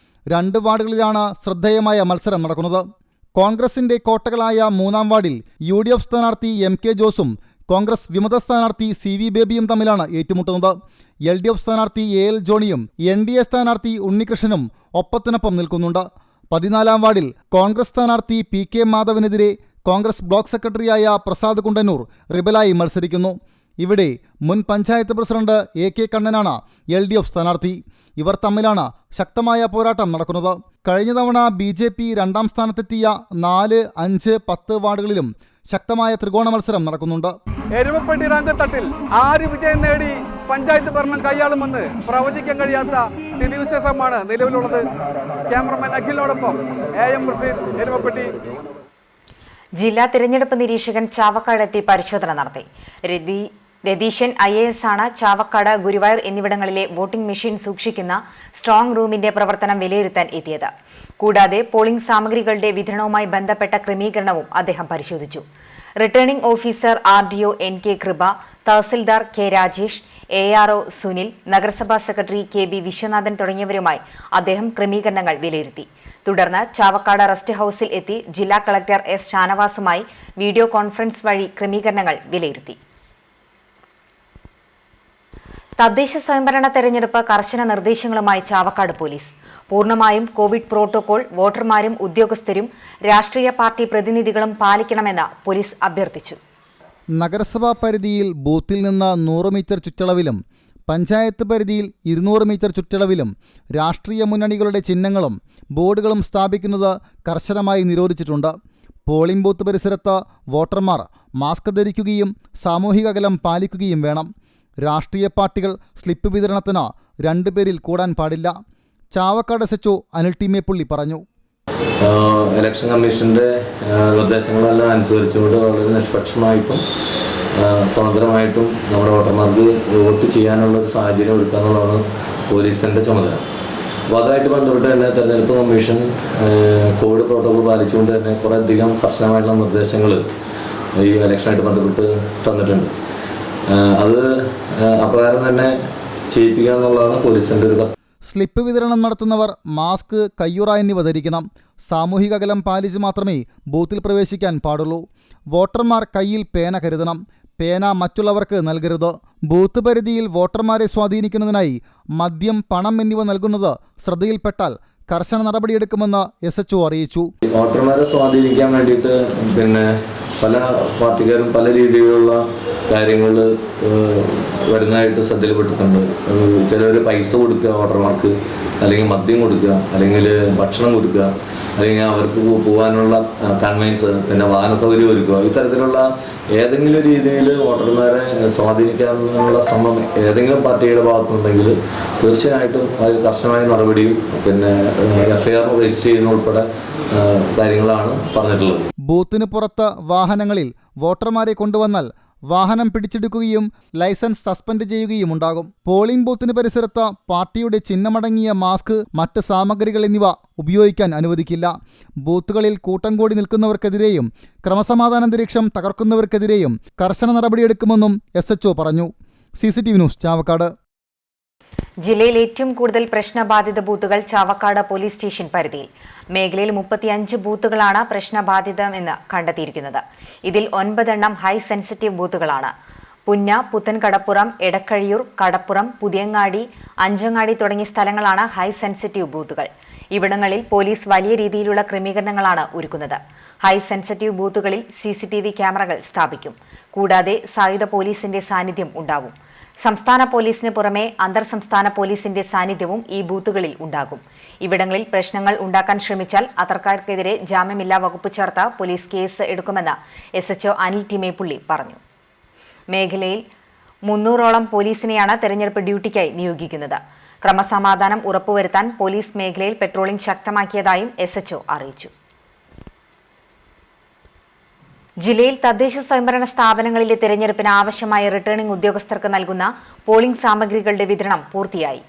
2 വാർഡുകളിലാണ് ശ്രദ്ധേയമായ മത്സരം നടക്കുന്നത്. കോൺഗ്രസിന്റെ കോട്ടകളായ 3-ാം വാർഡിൽ UDF സ്ഥാനാർത്ഥി MK ജോസും കോൺഗ്രസ് വിമത സ്ഥാനാർത്ഥി CV ബേബിയും തമ്മിലാണ് ഏറ്റുമുട്ടുന്നത്. LDF സ്ഥാനാർത്ഥി AL ജോണിയും NDA സ്ഥാനാർത്ഥി ഉണ്ണികൃഷ്ണനും ഒപ്പത്തിനൊപ്പം നിൽക്കുന്നുണ്ട്. 14-ാം വാർഡിൽ കോൺഗ്രസ് സ്ഥാനാർത്ഥി PK മാധവനെതിരെ കോൺഗ്രസ് ബ്ലോക്ക് സെക്രട്ടറിയായ പ്രസാദ് കുണ്ടന്നൂർ റിബലായി മത്സരിക്കുന്നു. ഇവിടെ മുൻ പഞ്ചായത്ത് പ്രസിഡന്റ് AK കണ്ണനാണ് LDF സ്ഥാനാർത്ഥി. ഇവർ തമ്മിലാണ് ശക്തമായ പോരാട്ടം നടക്കുന്നത്. കഴിഞ്ഞ തവണ BJP 2-ാം സ്ഥാനത്തെത്തിയ 4, 5, 10 വാർഡുകളിലും ശക്തമായ ത്രികോണ മത്സരം നടക്കുന്നുണ്ട്. എരുമപ്പെട്ടി റാങ്കത്തട്ടിൽ ആര് വിജയം നേടി പഞ്ചായത്ത് ഭരണം കൈയാളുമെന്ന് പ്രവചിക്കാൻ കഴിയാത്ത സ്ഥിതിവിശേഷമാണ് നിലവിലുള്ളത്. ക്യാമറമാൻ അഖിലിനോടൊപ്പം AM റഷീദ്, എരുമപ്പെട്ടി. ജില്ലാ തിരഞ്ഞെടുപ്പ് നിരീക്ഷകൻ ചാവക്കാടെത്തി പരിശോധന നടത്തി. രതീശൻ IAS ആണ് ചാവക്കാട്, ഗുരുവായൂർ എന്നിവിടങ്ങളിലെ വോട്ടിംഗ് മെഷീൻ സൂക്ഷിക്കുന്ന സ്ട്രോങ് റൂമിന്റെ പ്രവർത്തനം വിലയിരുത്താൻ എത്തിയത്. കൂടാതെ പോളിംഗ് സാമഗ്രികളുടെ വിതരണവുമായി ബന്ധപ്പെട്ട ക്രമീകരണവും അദ്ദേഹം പരിശോധിച്ചു. റിട്ടേണിംഗ് ഓഫീസർ RDO NK കൃപ, തഹസിൽദാർ K രാജേഷ്, ARO സുനിൽ, നഗരസഭാ സെക്രട്ടറി KB വിശ്വനാഥൻ തുടങ്ങിയവരുമായി അദ്ദേഹം ക്രമീകരണങ്ങൾ വിലയിരുത്തി. തുടർന്ന് ചാവക്കാട് റെസ്റ്റ് ഹൌസിൽ എത്തി ജില്ലാ കളക്ടർ എസ് ഷാനവാസുമായി വീഡിയോ കോൺഫറൻസ് വഴി ക്രമീകരണങ്ങൾ വിലയിരുത്തി. തദ്ദേശ സ്വയംഭരണ തെരഞ്ഞെടുപ്പ് കർശന നിർദ്ദേശങ്ങളുമായി ചാവക്കാട് പോലീസ്. പൂർണ്ണമായും കോവിഡ് പ്രോട്ടോകോൾ വോട്ടർമാരും ഉദ്യോഗസ്ഥരും രാഷ്ട്രീയ പാർട്ടി പ്രതിനിധികളും പാലിക്കണമെന്ന് പോലീസ് അഭ്യർത്ഥിച്ചു. നഗരസഭാ പരിധിയിൽ ബൂത്തിൽ നിന്ന് 100 മീറ്റർ ചുറ്റളവിലും പഞ്ചായത്ത് പരിധിയിൽ 200 മീറ്റർ ചുറ്റളവിലും രാഷ്ട്രീയ മുന്നണികളുടെ ചിഹ്നങ്ങളും ബോർഡുകളും സ്ഥാപിക്കുന്നത് കർശനമായി നിരോധിച്ചിട്ടുണ്ട്. പോളിംഗ് ബൂത്ത് പരിസരത്ത് വോട്ടർമാർ മാസ്ക് ധരിക്കുകയും സാമൂഹിക അകലം പാലിക്കുകയും വേണം. രാഷ്ട്രീയ പാർട്ടികൾ സ്ലിപ്പ് വിതരണത്തിന് 2 പേരിൽ കൂടാൻ പാടില്ല. ചാവക്കാട് SHO അനിൽ ടി മേപ്പുള്ളി പറഞ്ഞു. ഇലക്ഷൻ കമ്മീഷൻ്റെ നിർദ്ദേശങ്ങളെല്ലാം അനുസരിച്ചുകൊണ്ട് വളരെ നിഷ്പക്ഷമായിട്ടും സ്വതന്ത്രമായിട്ടും നമ്മുടെ വോട്ടർമാർക്ക് വോട്ട് ചെയ്യാനുള്ള ഒരു സാഹചര്യം ഒരുക്കുക എന്നുള്ളതാണ് പോലീസിൻ്റെ ചുമതല. അപ്പോൾ അതുമായിട്ട് ബന്ധപ്പെട്ട് തന്നെ തെരഞ്ഞെടുപ്പ് കമ്മീഷൻ കോവിഡ് പ്രോട്ടോകോൾ പാലിച്ചുകൊണ്ട് തന്നെ കുറേയധികം കർശനമായിട്ടുള്ള നിർദ്ദേശങ്ങൾ ഈ ഇലക്ഷനായിട്ട് ബന്ധപ്പെട്ട് തന്നിട്ടുണ്ട്. അത് അപ്രകാരം തന്നെ ചെയ്യിപ്പിക്കുക എന്നുള്ളതാണ് പോലീസിൻ്റെ ഒരു കർത്തവ്യം. സ്ലിപ്പ് വിതരണം നടത്തുന്നവർ മാസ്ക്, കയ്യുറ എന്നിവ ധരിക്കണം. സാമൂഹിക അകലം പാലിച്ച് മാത്രമേ ബൂത്തിൽ പ്രവേശിക്കാൻ പാടുള്ളൂ. വോട്ടർമാർ കയ്യിൽ പേന കരുതണം. പേന മറ്റുള്ളവർക്ക് നൽകരുത്. ബൂത്ത് പരിധിയിൽ വോട്ടർമാരെ സ്വാധീനിക്കുന്നതിനായി മദ്യം, പണം എന്നിവ നൽകുന്നത് ശ്രദ്ധയിൽപ്പെട്ടാൽ കർശന നടപടിയെടുക്കുമെന്ന് SHO അറിയിച്ചു. വോട്ടർമാരെ സ്വാധീനിക്കാൻ വേണ്ടിയിട്ട് പല പാർട്ടിക്കാരും പല രീതിയിലുള്ള കാര്യങ്ങൾ വരുന്നതായിട്ട് ശ്രദ്ധയിൽപ്പെട്ടിട്ടുണ്ട്. ചിലർ പൈസ കൊടുക്കുക വോട്ടർമാർക്ക്, അല്ലെങ്കിൽ മദ്യം കൊടുക്കുക, അല്ലെങ്കിൽ ഭക്ഷണം കൊടുക്കുക, അല്ലെങ്കിൽ അവർക്ക് പോകാനുള്ള കൺവെൻസ്, പിന്നെ വാഹന സൗകര്യം ഒരുക്കുക. ഇത്തരത്തിലുള്ള ഏതെങ്കിലും രീതിയിൽ വോട്ടർമാരെ സ്വാധീനിക്കാനുള്ള ശ്രമം ഏതെങ്കിലും പാർട്ടിയുടെ ഭാഗത്തുണ്ടെങ്കിൽ തീർച്ചയായിട്ടും അതിൽ കർശനമായ നടപടിയും FIR രജിസ്റ്റർ ചെയ്യുന്ന ഉൾപ്പെടെ കാര്യങ്ങളാണ് പറഞ്ഞിട്ടുള്ളത്. ബൂത്തിന് പുറത്ത് വാഹനങ്ങളിൽ വോട്ടർമാരെ കൊണ്ടുവന്നാൽ വാഹനം പിടിച്ചെടുക്കുകയും ലൈസൻസ് സസ്പെൻഡ് ചെയ്യുകയും ഉണ്ടാകും. പോളിംഗ് ബൂത്തിന് പരിസരത്ത് പാർട്ടിയുടെ ചിഹ്നമടങ്ങിയ മാസ്ക്, മറ്റ് സാമഗ്രികൾ എന്നിവ ഉപയോഗിക്കാൻ അനുവദിക്കില്ല. ബൂത്തുകളിൽ കൂട്ടം കൂടി നിൽക്കുന്നവർക്കെതിരെയും ക്രമസമാധാനാന്തരീക്ഷം തകർക്കുന്നവർക്കെതിരെയും കർശന നടപടിയെടുക്കുമെന്നും SHO പറഞ്ഞു. CCTV news, Chavakkad. ജില്ലയിൽ ഏറ്റവും കൂടുതൽ പ്രശ്നബാധിത ബൂത്തുകൾ ചാവക്കാട് പോലീസ് സ്റ്റേഷൻ പരിധിയിൽ. മേഖലയിൽ 35 ബൂത്തുകളാണ് പ്രശ്നബാധിതമെന്ന് കണ്ടെത്തിയിരിക്കുന്നത്. ഇതിൽ 9 എണ്ണം ഹൈ സെൻസിറ്റീവ് ബൂത്തുകളാണ്. പുന്ന, പുത്തൻകടപ്പുറം, എടക്കഴിയൂർ, കടപ്പുറം, പുതിയങ്ങാടി, അഞ്ചങ്ങാടി തുടങ്ങിയ സ്ഥലങ്ങളാണ് ഹൈ സെൻസിറ്റീവ് ബൂത്തുകൾ. ഇവിടങ്ങളിൽ പോലീസ് വലിയ രീതിയിലുള്ള ക്രമീകരണങ്ങളാണ് ഒരുക്കുന്നത്. ഹൈ സെൻസിറ്റീവ് ബൂത്തുകളിൽ CCTV ക്യാമറകൾ സ്ഥാപിക്കും. കൂടാതെ സായുധ പോലീസിന്റെ സാന്നിധ്യം ഉണ്ടാവും. സംസ്ഥാന പോലീസിന് പുറമെ അന്തർ സംസ്ഥാന പോലീസിന്റെ സാന്നിധ്യവും ഈ ബൂത്തുകളിൽ ഉണ്ടാകും. ഇവിടങ്ങളിൽ പ്രശ്നങ്ങൾ ഉണ്ടാക്കാൻ ശ്രമിച്ചാൽ അത്തരക്കാർക്കെതിരെ ജാമ്യമില്ലാ വകുപ്പ് ചേർത്ത് പോലീസ് കേസ് എടുക്കുമെന്ന് SHO അനിൽ ടി മേപ്പുള്ളി പറഞ്ഞു. മേഖലയിൽ 300ഓളം പോലീസിനെയാണ് തെരഞ്ഞെടുപ്പ് ഡ്യൂട്ടിക്കായി നിയോഗിക്കുന്നത്. ക്രമസമാധാനം ഉറപ്പുവരുത്താൻ പോലീസ് മേഖലയിൽ പെട്രോളിംഗ് ശക്തമാക്കിയതായും SHO അറിയിച്ചു. ജില്ലയിൽ തദ്ദേശ സ്വയംഭരണ സ്ഥാപനങ്ങളിലെ തെരഞ്ഞെടുപ്പിന് ആവശ്യമായ റിട്ടേണിംഗ് ഉദ്യോഗസ്ഥർക്ക് നൽകുന്ന പോളിംഗ് സാമഗ്രികളുടെ വിതരണം പൂർത്തിയായി.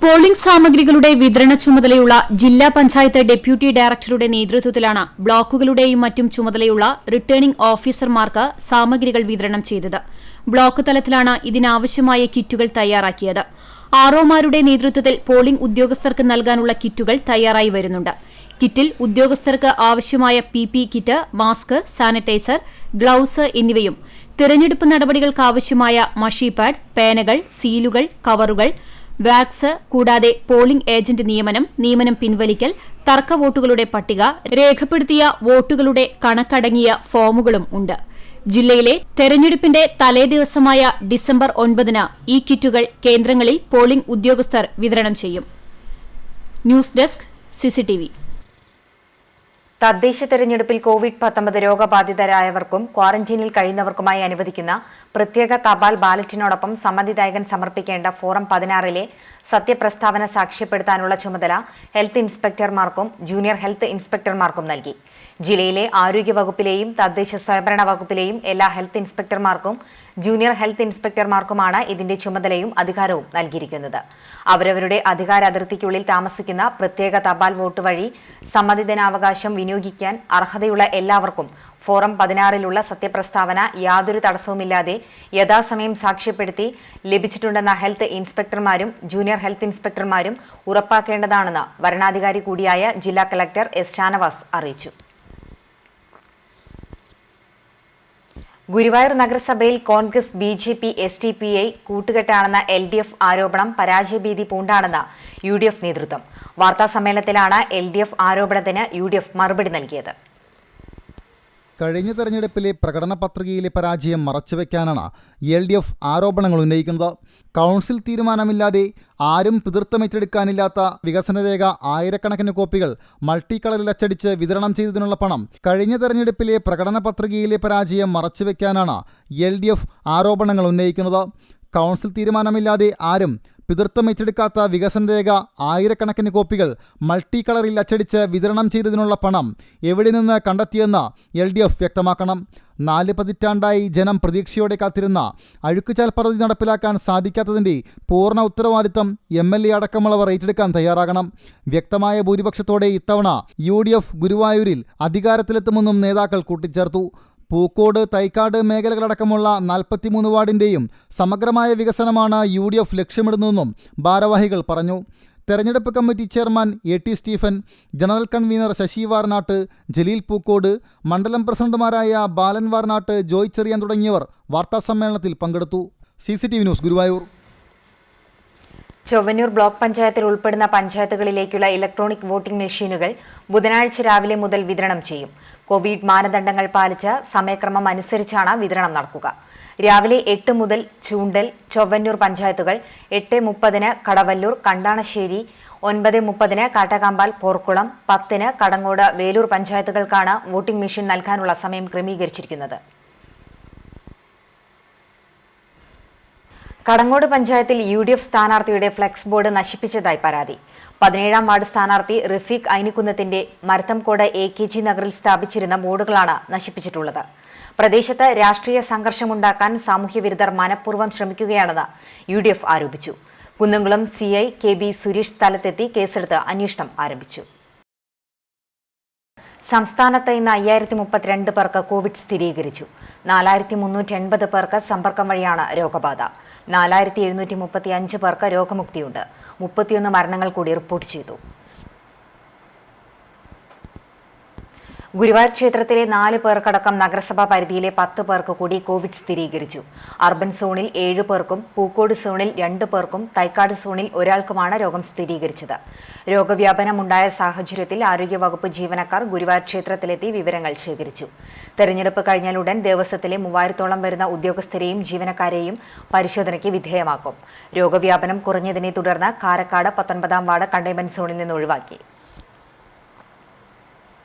പോളിംഗ് സാമഗ്രികളുടെ വിതരണ ചുമതലയുള്ള ജില്ലാ പഞ്ചായത്ത് ഡെപ്യൂട്ടി ഡയറക്ടറുടെ നേതൃത്വത്തിലാണ് ബ്ലോക്കുകളുടെയും മറ്റും ചുമതലയുള്ള റിട്ടേണിംഗ് ഓഫീസർമാർക്ക് സാമഗ്രികൾ വിതരണം ചെയ്തത്. ബ്ലോക്ക് തലത്തിലാണ് ഇതിനാവശ്യമായ കിറ്റുകൾ തയ്യാറാക്കിയത്. ROമാരുടെ നേതൃത്വത്തിൽ പോളിംഗ് ഉദ്യോഗസ്ഥർക്ക് നൽകാനുള്ള കിറ്റുകൾ തയ്യാറായി വരുന്നുണ്ട്. കിറ്റിൽ ഉദ്യോഗസ്ഥർക്ക് ആവശ്യമായ PP kit, mask, sanitiser, gloves എന്നിവയും തിരഞ്ഞെടുപ്പ് നടപടികൾക്കാവശ്യമായ മഷി പാഡ്, പേനകൾ, സീലുകൾ, കവറുകൾ, വാക്സ്, കൂടാതെ പോളിംഗ് ഏജന്റ് നിയമനം പിൻവലിക്കൽ, തർക്ക വോട്ടുകളുടെ പട്ടിക, രേഖപ്പെടുത്തിയ വോട്ടുകളുടെ കണക്കടങ്ങിയ ഫോമുകളും ഉണ്ട്. ജില്ലയിലെ തെരഞ്ഞെടുപ്പിന്റെ തലേദിവസമായ ഡിസംബർ 9-ന് ഈ കിറ്റുകൾ കേന്ദ്രങ്ങളിൽ പോളിംഗ് ഉദ്യോഗസ്ഥർ വിതരണം ചെയ്യും. News desk, CCTV. തദ്ദേശ തെരഞ്ഞെടുപ്പിൽ COVID-19 രോഗബാധിതരായവർക്കും ക്വാറന്റീനിൽ കഴിയുന്നവർക്കുമായി അനുവദിക്കുന്ന പ്രത്യേക തപാൽ ബാലറ്റിനോടൊപ്പം സമ്മതിദായകൻ സമർപ്പിക്കേണ്ട ഫോറം 16-ലെ സത്യപ്രസ്താവന സാക്ഷ്യപ്പെടുത്താനുള്ള ചുമതല ഹെൽത്ത് ഇൻസ്പെക്ടർമാർക്കും ജൂനിയർ ഹെൽത്ത് ഇൻസ്പെക്ടർമാർക്കും നൽകി. ജില്ലയിലെ ആരോഗ്യ വകുപ്പിലെയും തദ്ദേശ സ്വയംഭരണ വകുപ്പിലെയും എല്ലാ ഹെൽത്ത് ഇൻസ്പെക്ടർമാർക്കും ജൂനിയർ ഹെൽത്ത് ഇൻസ്പെക്ടർമാർക്കുമാണ് ഇതിന്റെ ചുമതലയും അധികാരവും നൽകിയിരിക്കുന്നത്. അവരവരുടെ അധികാര അതിർത്തിക്കുള്ളിൽ താമസിക്കുന്ന പ്രത്യേക തപാൽ വോട്ട് വഴി സമ്മതിദാനാവകാശം വിനിയോഗിക്കാൻ അർഹതയുള്ള എല്ലാവർക്കും ഫോറം 16 സത്യപ്രസ്താവന യാതൊരു തടസ്സവുമില്ലാതെ യഥാസമയം സാക്ഷ്യപ്പെടുത്തി ലഭിച്ചിട്ടുണ്ടെന്ന ഹെൽത്ത് ഇൻസ്പെക്ടർമാരും ജൂനിയർ ഹെൽത്ത് ഇൻസ്പെക്ടർമാരും ഉറപ്പാക്കേണ്ടതാണെന്ന് വരണാധികാരി കൂടിയായ ജില്ലാ കളക്ടർ എസ് ഷാനവാസ് അറിയിച്ചു. ഗുരുവായൂർ നഗരസഭയിൽ കോൺഗ്രസ് BJP SDPI കൂട്ടുകെട്ടാണെന്ന LDF ആരോപണം പരാജയഭീതി പൂണ്ടാണെന്ന് UDF നേതൃത്വം. വാർത്താസമ്മേളനത്തിലാണ് LDF ആരോപണത്തിന് UDF മറുപടി നൽകിയത്. കഴിഞ്ഞ തെരഞ്ഞെടുപ്പിലെ പ്രകടന പത്രികയിലെ പരാജയം മറച്ചുവെക്കാനാണ് LDF ആരോപണങ്ങൾ ഉന്നയിക്കുന്നത്. കൗൺസിൽ തീരുമാനമില്ലാതെ ആരും പിതൃത്വം ഏറ്റെടുക്കാനില്ലാത്ത വികസനരേഖ ആയിരക്കണക്കിന് കോപ്പികൾ മൾട്ടി കളറിൽ അച്ചടിച്ച് വിതരണം ചെയ്തതിനുള്ള പണം കഴിഞ്ഞ തെരഞ്ഞെടുപ്പിലെ പ്രകടന പത്രികയിലെ പരാജയം മറച്ചുവെക്കാനാണ് LDF ആരോപണങ്ങൾ ഉന്നയിക്കുന്നത്. കൗൺസിൽ തീരുമാനമില്ലാതെ ആരും പിതൃത്വം ഏറ്റെടുക്കാത്ത വികസനരേഖ ആയിരക്കണക്കിന് കോപ്പികൾ മൾട്ടി കളറിൽ അച്ചടിച്ച് വിതരണം ചെയ്തതിനുള്ള പണം എവിടെ നിന്ന് കണ്ടെത്തിയെന്ന് LDF വ്യക്തമാക്കണം. 4 പതിറ്റാണ്ടായി ജനം പ്രതീക്ഷയോടെ കാത്തിരുന്ന അഴുക്കുചാൽ പദ്ധതി നടപ്പിലാക്കാൻ സാധിക്കാത്തതിൻ്റെ പൂർണ്ണ ഉത്തരവാദിത്തം MLA അടക്കമുള്ളവർ ഏറ്റെടുക്കാൻ തയ്യാറാകണം. വ്യക്തമായ ഭൂരിപക്ഷത്തോടെ ഇത്തവണ UDF ഗുരുവായൂരിൽ അധികാരത്തിലെത്തുമെന്നും നേതാക്കൾ കൂട്ടിച്ചേർത്തു. പൂക്കോട്, തൈക്കാട് മേഖലകളടക്കമുള്ള 43 വാർഡിൻ്റെയും സമഗ്രമായ വികസനമാണ് UDF ലക്ഷ്യമിടുന്നതെന്നും ഭാരവാഹികൾ പറഞ്ഞു. തെരഞ്ഞെടുപ്പ് committee chairman AT Stephen, general convener Sasi Varnatt, Jaleel Pookode, മണ്ഡലം പ്രസിഡന്റുമാരായ ബാലൻ വാർനാട്ട്, ജോയ് ചെറിയാൻ തുടങ്ങിയവർ വാർത്താസമ്മേളനത്തിൽ പങ്കെടുത്തു. CCTV news, Guruvayur. Chowwannur block പഞ്ചായത്തിൽ ഉൾപ്പെടുന്ന പഞ്ചായത്തുകളിലേക്കുള്ള ഇലക്ട്രോണിക് വോട്ടിംഗ് മെഷീനുകൾ ബുധനാഴ്ച രാവിലെ മുതൽ വിതരണം ചെയ്യും. കോവിഡ് മാനദണ്ഡങ്ങൾ പാലിച്ച് സമയക്രമം അനുസരിച്ചാണ് വിതരണം നടക്കുക. രാവിലെ 8 മുതൽ ചൂണ്ടൽ, ചൊവ്വന്നൂർ പഞ്ചായത്തുകൾ, 8:30 കടവല്ലൂർ, കണ്ടാണശ്ശേരി, 9:30 കാട്ടകാമ്പാൽ, പോർക്കുളം, 10 കടങ്ങോട്, വേലൂർ പഞ്ചായത്തുകൾക്കാണ് വോട്ടിംഗ് മെഷീൻ നൽകാനുള്ള സമയം ക്രമീകരിച്ചിരിക്കുന്നത്. കടങ്ങോട് പഞ്ചായത്തിൽ UDF സ്ഥാനാർത്ഥിയുടെ ഫ്ലെക്സ് ബോർഡ് നശിപ്പിച്ചതായി പരാതി. 17-ാം വാർഡ് സ്ഥാനാർത്ഥി റഫീഖ് ഐനിക്കുന്നത്തിന്റെ മരത്തംകോട് AKG നഗറിൽ സ്ഥാപിച്ചിരുന്ന ബോർഡുകളാണ് നശിപ്പിച്ചിട്ടുള്ളത്. പ്രദേശത്ത് രാഷ്ട്രീയ സംഘർഷമുണ്ടാക്കാൻ സാമൂഹ്യവിരുദ്ധർ മനഃപൂർവ്വം ശ്രമിക്കുകയാണെന്ന് UDF ആരോപിച്ചു. കുന്നംകുളം CI KB സുരേഷ് സ്ഥലത്തെത്തി കേസെടുത്ത് അന്വേഷണം ആരംഭിച്ചു. സംസ്ഥാനത്ത് ഇന്ന് 5032 പേർക്ക് കോവിഡ് സ്ഥിരീകരിച്ചു. 4380 പേർക്ക് സമ്പർക്കം വഴിയാണ് രോഗബാധ. 4735 പേർക്ക് രോഗമുക്തിയുണ്ട്. 31 മരണങ്ങൾ കൂടി റിപ്പോർട്ട് ചെയ്തു. ഗുരുവായൂർ ക്ഷേത്രത്തിലെ 4 പേർക്കടക്കം നഗരസഭാ പരിധിയിലെ 10 പേർക്ക് കൂടി കോവിഡ് സ്ഥിരീകരിച്ചു. അർബൻ സോണിൽ 7 പേർക്കും പൂക്കോട് സോണിൽ 2 പേർക്കും തൈക്കാട് സോണിൽ ഒരാൾക്കുമാണ് രോഗം സ്ഥിരീകരിച്ചത്. രോഗവ്യാപനമുണ്ടായ സാഹചര്യത്തിൽ ആരോഗ്യവകുപ്പ് ജീവനക്കാർ ഗുരുവായൂർ ക്ഷേത്രത്തിലെത്തി വിവരങ്ങൾ ശേഖരിച്ചു. തെരഞ്ഞെടുപ്പ് കഴിഞ്ഞാലുടൻ ദേവസ്വത്തിലെ 3000-ഓളം വരുന്ന ഉദ്യോഗസ്ഥരെയും ജീവനക്കാരെയും പരിശോധനയ്ക്ക് വിധേയമാക്കും. രോഗവ്യാപനം കുറഞ്ഞതിനെ തുടർന്ന് കാരക്കാട് 19-ാം വാർഡ് കണ്ടെയ്ൻമെന്റ് സോണിൽ നിന്ന് ഒഴിവാക്കി.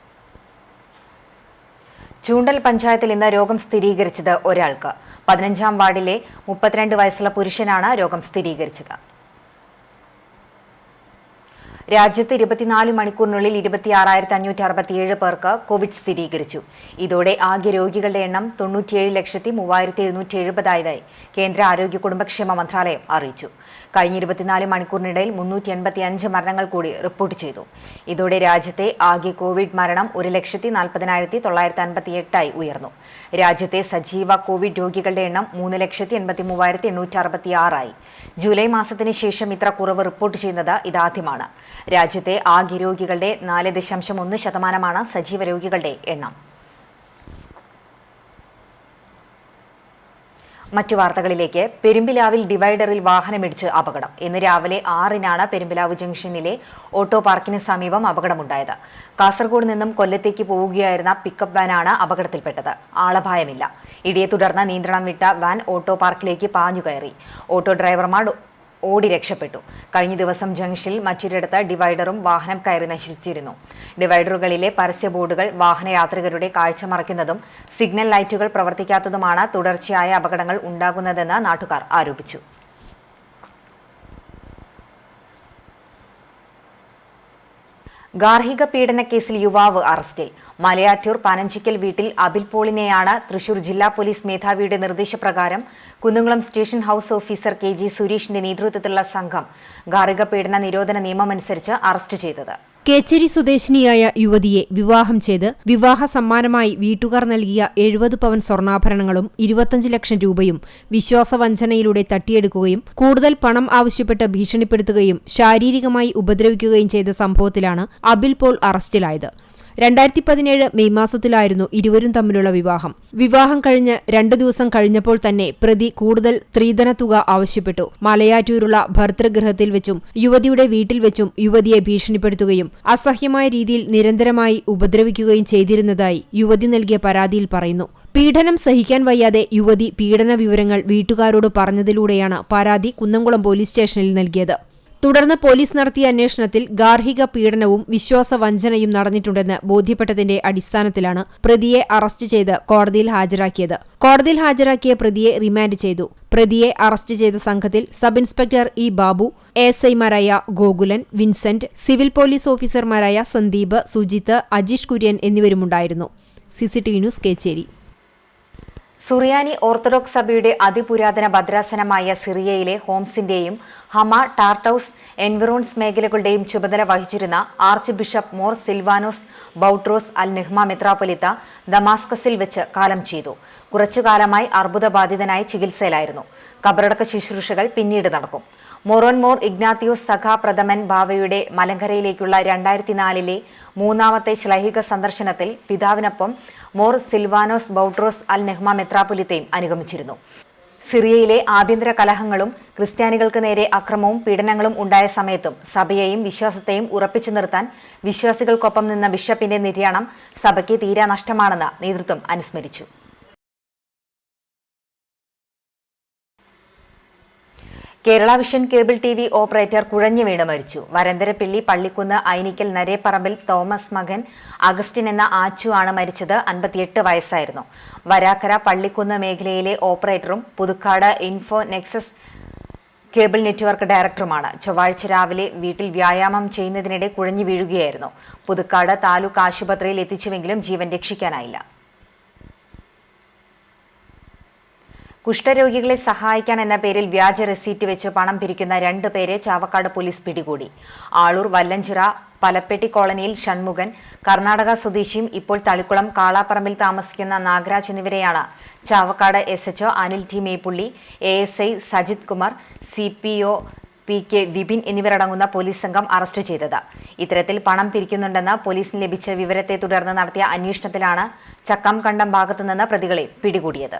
ചൂണ്ടൽ പഞ്ചായത്തിൽ ഇന്ന് രോഗം സ്ഥിരീകരിച്ചത് ഒരാൾക്ക്. 15-ാം വാർഡിലെ 32 വയസ്സുള്ള പുരുഷനാണ് രോഗം സ്ഥിരീകരിച്ചത്. രാജ്യത്ത് 24 മണിക്കൂറിനുള്ളിൽ 26,567 പേർക്ക് കോവിഡ് സ്ഥിരീകരിച്ചു. ഇതോടെ ആകെ രോഗികളുടെ എണ്ണം 97,3770 കേന്ദ്ര ആരോഗ്യ കുടുംബക്ഷേമ മന്ത്രാലയം അറിയിച്ചു. കഴിഞ്ഞ 24 മണിക്കൂറിനിടയിൽ 385 മരണങ്ങൾ കൂടി റിപ്പോർട്ട് ചെയ്തു. ഇതോടെ രാജ്യത്തെ ആകെ കോവിഡ് മരണം 1,40,958 ഉയർന്നു. രാജ്യത്തെ സജീവ കോവിഡ് രോഗികളുടെ എണ്ണം 3,83,866 ജൂലൈ മാസത്തിന് ശേഷം ഇത്ര കുറവ് റിപ്പോർട്ട് ചെയ്യുന്നത് ഇതാദ്യമാണ്. രാജ്യത്തെ ആകെ രോഗികളുടെ 4.1% സജീവ രോഗികളുടെ എണ്ണം. മറ്റു വാർത്തകളിലേക്ക്. പെരുമ്പിലാവിൽ ഡിവൈഡറിൽ വാഹനമിടിച്ച് അപകടം. ഇന്ന് രാവിലെ 6-നാണ് പെരുമ്പിലാവ് ജംഗ്ഷനിലെ ഓട്ടോ പാർക്കിന് സമീപം അപകടമുണ്ടായത്. കാസർഗോഡ് നിന്നും കൊല്ലത്തേക്ക് പോവുകയായിരുന്ന പിക്കപ്പ് വാനാണ് അപകടത്തിൽപ്പെട്ടത്. ആളപായമില്ല. ഇടിയെ തുടർന്ന് നിയന്ത്രണം വിട്ട വാൻ ഓട്ടോ പാർക്കിലേക്ക് പാഞ്ഞുകയറി. ഓട്ടോ ഡ്രൈവർമാർ ഓടി രക്ഷപ്പെട്ടു. കഴിഞ്ഞ ദിവസം ജംഗ്ഷനിൽ മറ്റൊരിടത്ത് ഡിവൈഡറും വാഹനം കയറി നശിച്ചിരുന്നു. ഡിവൈഡറുകളിലെ പരസ്യ ബോർഡുകൾ വാഹനയാത്രികരുടെ കാഴ്ച മറയ്ക്കുന്നതും സിഗ്നൽ ലൈറ്റുകൾ പ്രവർത്തിക്കാത്തതുമാണ് തുടർച്ചയായ അപകടങ്ങൾ ഉണ്ടാകുന്നതെന്ന് നാട്ടുകാർ ആരോപിച്ചു. ഗാർഹിക പീഡനക്കേസിൽ യുവാവ് അറസ്റ്റിൽ. മലയാറ്റൂർ പനഞ്ചിക്കൽ വീട്ടിൽ അബിൽ പോളിനെയാണ് തൃശൂർ ജില്ലാ പോലീസ് മേധാവിയുടെ നിർദ്ദേശപ്രകാരം Kunnamkulam station house officer KG സുരേഷിന്റെ നേതൃത്വത്തിലുള്ള സംഘം ഗാർഹിക പീഡന നിരോധന നിയമമനുസരിച്ച് അറസ്റ്റ് ചെയ്തത്. കേച്ചേരി സ്വദേശിനിയായ യുവതിയെ വിവാഹം ചെയ്ത് വിവാഹ സമ്മാനമായി വീട്ടുകാർ നൽകിയ 70 പവൻ സ്വർണ്ണാഭരണങ്ങളും 25 ലക്ഷം രൂപയും വിശ്വാസവഞ്ചനയിലൂടെ തട്ടിയെടുക്കുകയും കൂടുതൽ പണം ആവശ്യപ്പെട്ട് ഭീഷണിപ്പെടുത്തുകയും ശാരീരികമായി ഉപദ്രവിക്കുകയും ചെയ്ത സംഭവത്തിലാണ് അബിൽ പോൾ അറസ്റ്റിലായത്. 2017 മെയ് മാസത്തിലായിരുന്നു ഇരുവരും തമ്മിലുള്ള വിവാഹം. വിവാഹം കഴിഞ്ഞ് 2 ദിവസം കഴിഞ്ഞപ്പോൾ തന്നെ പ്രതി കൂടുതൽ സ്ത്രീധന തുക ആവശ്യപ്പെട്ടു. മലയാറ്റൂരുള്ള ഭർതൃഗൃഹത്തിൽ വെച്ചും യുവതിയുടെ വീട്ടിൽ വെച്ചും യുവതിയെ ഭീഷണിപ്പെടുത്തുകയും അസഹ്യമായ രീതിയിൽ നിരന്തരമായി ഉപദ്രവിക്കുകയും ചെയ്തിരുന്നതായി യുവതി നൽകിയ പരാതിയിൽ പറയുന്നു. പീഡനം സഹിക്കാൻ വയ്യാതെ യുവതി പീഡന വിവരങ്ങൾ വീട്ടുകാരോട് പറഞ്ഞതിലൂടെയാണ് പരാതി കുന്നംകുളം പോലീസ് സ്റ്റേഷനിൽ നൽകിയത്. തുടർന്ന് പോലീസ് നടത്തിയ അന്വേഷണത്തിൽ ഗാർഹിക പീഡനവും വിശ്വാസവഞ്ചനയും നടന്നിട്ടുണ്ടെന്ന് ബോധ്യപ്പെട്ടതിന്റെ അടിസ്ഥാനത്തിലാണ് പ്രതിയെ അറസ്റ്റ് ചെയ്ത് കോടതിയിൽ ഹാജരാക്കിയത്. കോടതിയിൽ ഹാജരാക്കിയ പ്രതിയെ റിമാൻഡ് ചെയ്തു. പ്രതിയെ അറസ്റ്റ് ചെയ്ത സംഘത്തിൽ സബ് ഇൻസ്പെക്ടർ ഇ ബാബു, എഎസ്ഐമാരായ ഗോകുലൻ, വിൻസെന്റ്, സിവിൽ പോലീസ് ഓഫീസർമാരായ സന്ദീപ്, സുജിത്ത്, അജീഷ് കുര്യൻ എന്നിവരുമുണ്ടായിരുന്നു. CCTV news, Kechery. സുറിയാനി ഓർത്തഡോക്സ് സഭയുടെ അതിപുരാതന ഭദ്രാസനമായ സിറിയയിലെ ഹോംസിന്റെയും ഹമ, ടാർട്ടൌസ്, എൻവിറോൺസ് മേഖലകളുടെയും ചുമതല വഹിച്ചിരുന്ന ആർച്ച് ബിഷപ്പ് മോർ സിൽവാനോസ് ബൌട്രോസ് അൽ നിഹ്മ മെത്രാപ്പൊലിത്ത ദമാസ്കസിൽ വെച്ച് കാലം ചെയ്തു. കുറച്ചുകാലമായി അർബുദബാധിതനായി ചികിത്സയിലായിരുന്നു. കബറടക്ക ശുശ്രൂഷകൾ പിന്നീട് നടക്കും. മൊറോൻ മോർ ഇഗ്നാത്തിയോസ് സഖ പ്രഥമൻ ബാവയുടെ മലങ്കരയിലേക്കുള്ള 2004 മൂന്നാമത്തെ ശ്ലൈഹിക സന്ദർശനത്തിൽ പിതാവിനൊപ്പം മോർ സിൽവാനോസ് ബൌട്രോസ് അൽ നെഹ്മ മെത്രാപ്പൊലിത്തയും അനുഗമിച്ചിരുന്നു. സിറിയയിലെ ആഭ്യന്തര കലഹങ്ങളും ക്രിസ്ത്യാനികൾക്ക് നേരെ അക്രമവും പീഡനങ്ങളും ഉണ്ടായ സമയത്തും സഭയെയും വിശ്വാസത്തെയും ഉറപ്പിച്ചു നിർത്താൻ വിശ്വാസികൾക്കൊപ്പം നിന്ന ബിഷപ്പിന്റെ നിര്യാണം സഭയ്ക്ക് തീരാ നഷ്ടമാണെന്ന് നേതൃത്വം അനുസ്മരിച്ചു. Kerala vision cable TV operator കുഴഞ്ഞു വീണ് മരിച്ചു. വരന്തരപ്പിള്ളി പള്ളിക്കുന്ന് ഐനിക്കൽ നരേപ്പറമ്പിൽ തോമസ് മകൻ അഗസ്റ്റിൻ എന്ന ആച്ചു ആണ് മരിച്ചത്. 58 വയസ്സായിരുന്നു. വരാക്കര പള്ളിക്കുന്ന് മേഖലയിലെ ഓപ്പറേറ്ററും Puthukkad info nexus cable network ഡയറക്ടറുമാണ്. ചൊവ്വാഴ്ച രാവിലെ വീട്ടിൽ വ്യായാമം ചെയ്യുന്നതിനിടെ കുഴഞ്ഞു വീഴുകയായിരുന്നു. പുതുക്കാട് താലൂക്ക് ആശുപത്രിയിൽ എത്തിച്ചുവെങ്കിലും ജീവൻ രക്ഷിക്കാനായില്ല. കുഷ്ഠരോഗികളെ സഹായിക്കാൻ എന്ന പേരിൽ വ്യാജ റെസീറ്റ് വെച്ച് പണം പിരിക്കുന്ന 2 പേരെ ചാവക്കാട് പോലീസ് പിടികൂടി. ആളൂർ വല്ലഞ്ചിറ പലപ്പെട്ടി കോളനിയിൽ ഷൺമുഖൻ, കർണാടക സ്വദേശിയും ഇപ്പോൾ തളിക്കുളം കാളാപ്പറമ്പിൽ താമസിക്കുന്ന നാഗരാജ് എന്നിവരെയാണ് Chavakkad SHO Anil T Meppully, ASI Sajith Kumar, CPO PK Vipin എന്നിവരടങ്ങുന്ന പോലീസ് സംഘം അറസ്റ്റ് ചെയ്തത്. ഇത്തരത്തിൽ പണം പിരിക്കുന്നുണ്ടെന്ന് പോലീസിന് ലഭിച്ച വിവരത്തെ തുടർന്ന് നടത്തിയ അന്വേഷണത്തിലാണ് ചക്കംകണ്ടം ഭാഗത്തുനിന്ന് പ്രതികളെ പിടികൂടിയത്.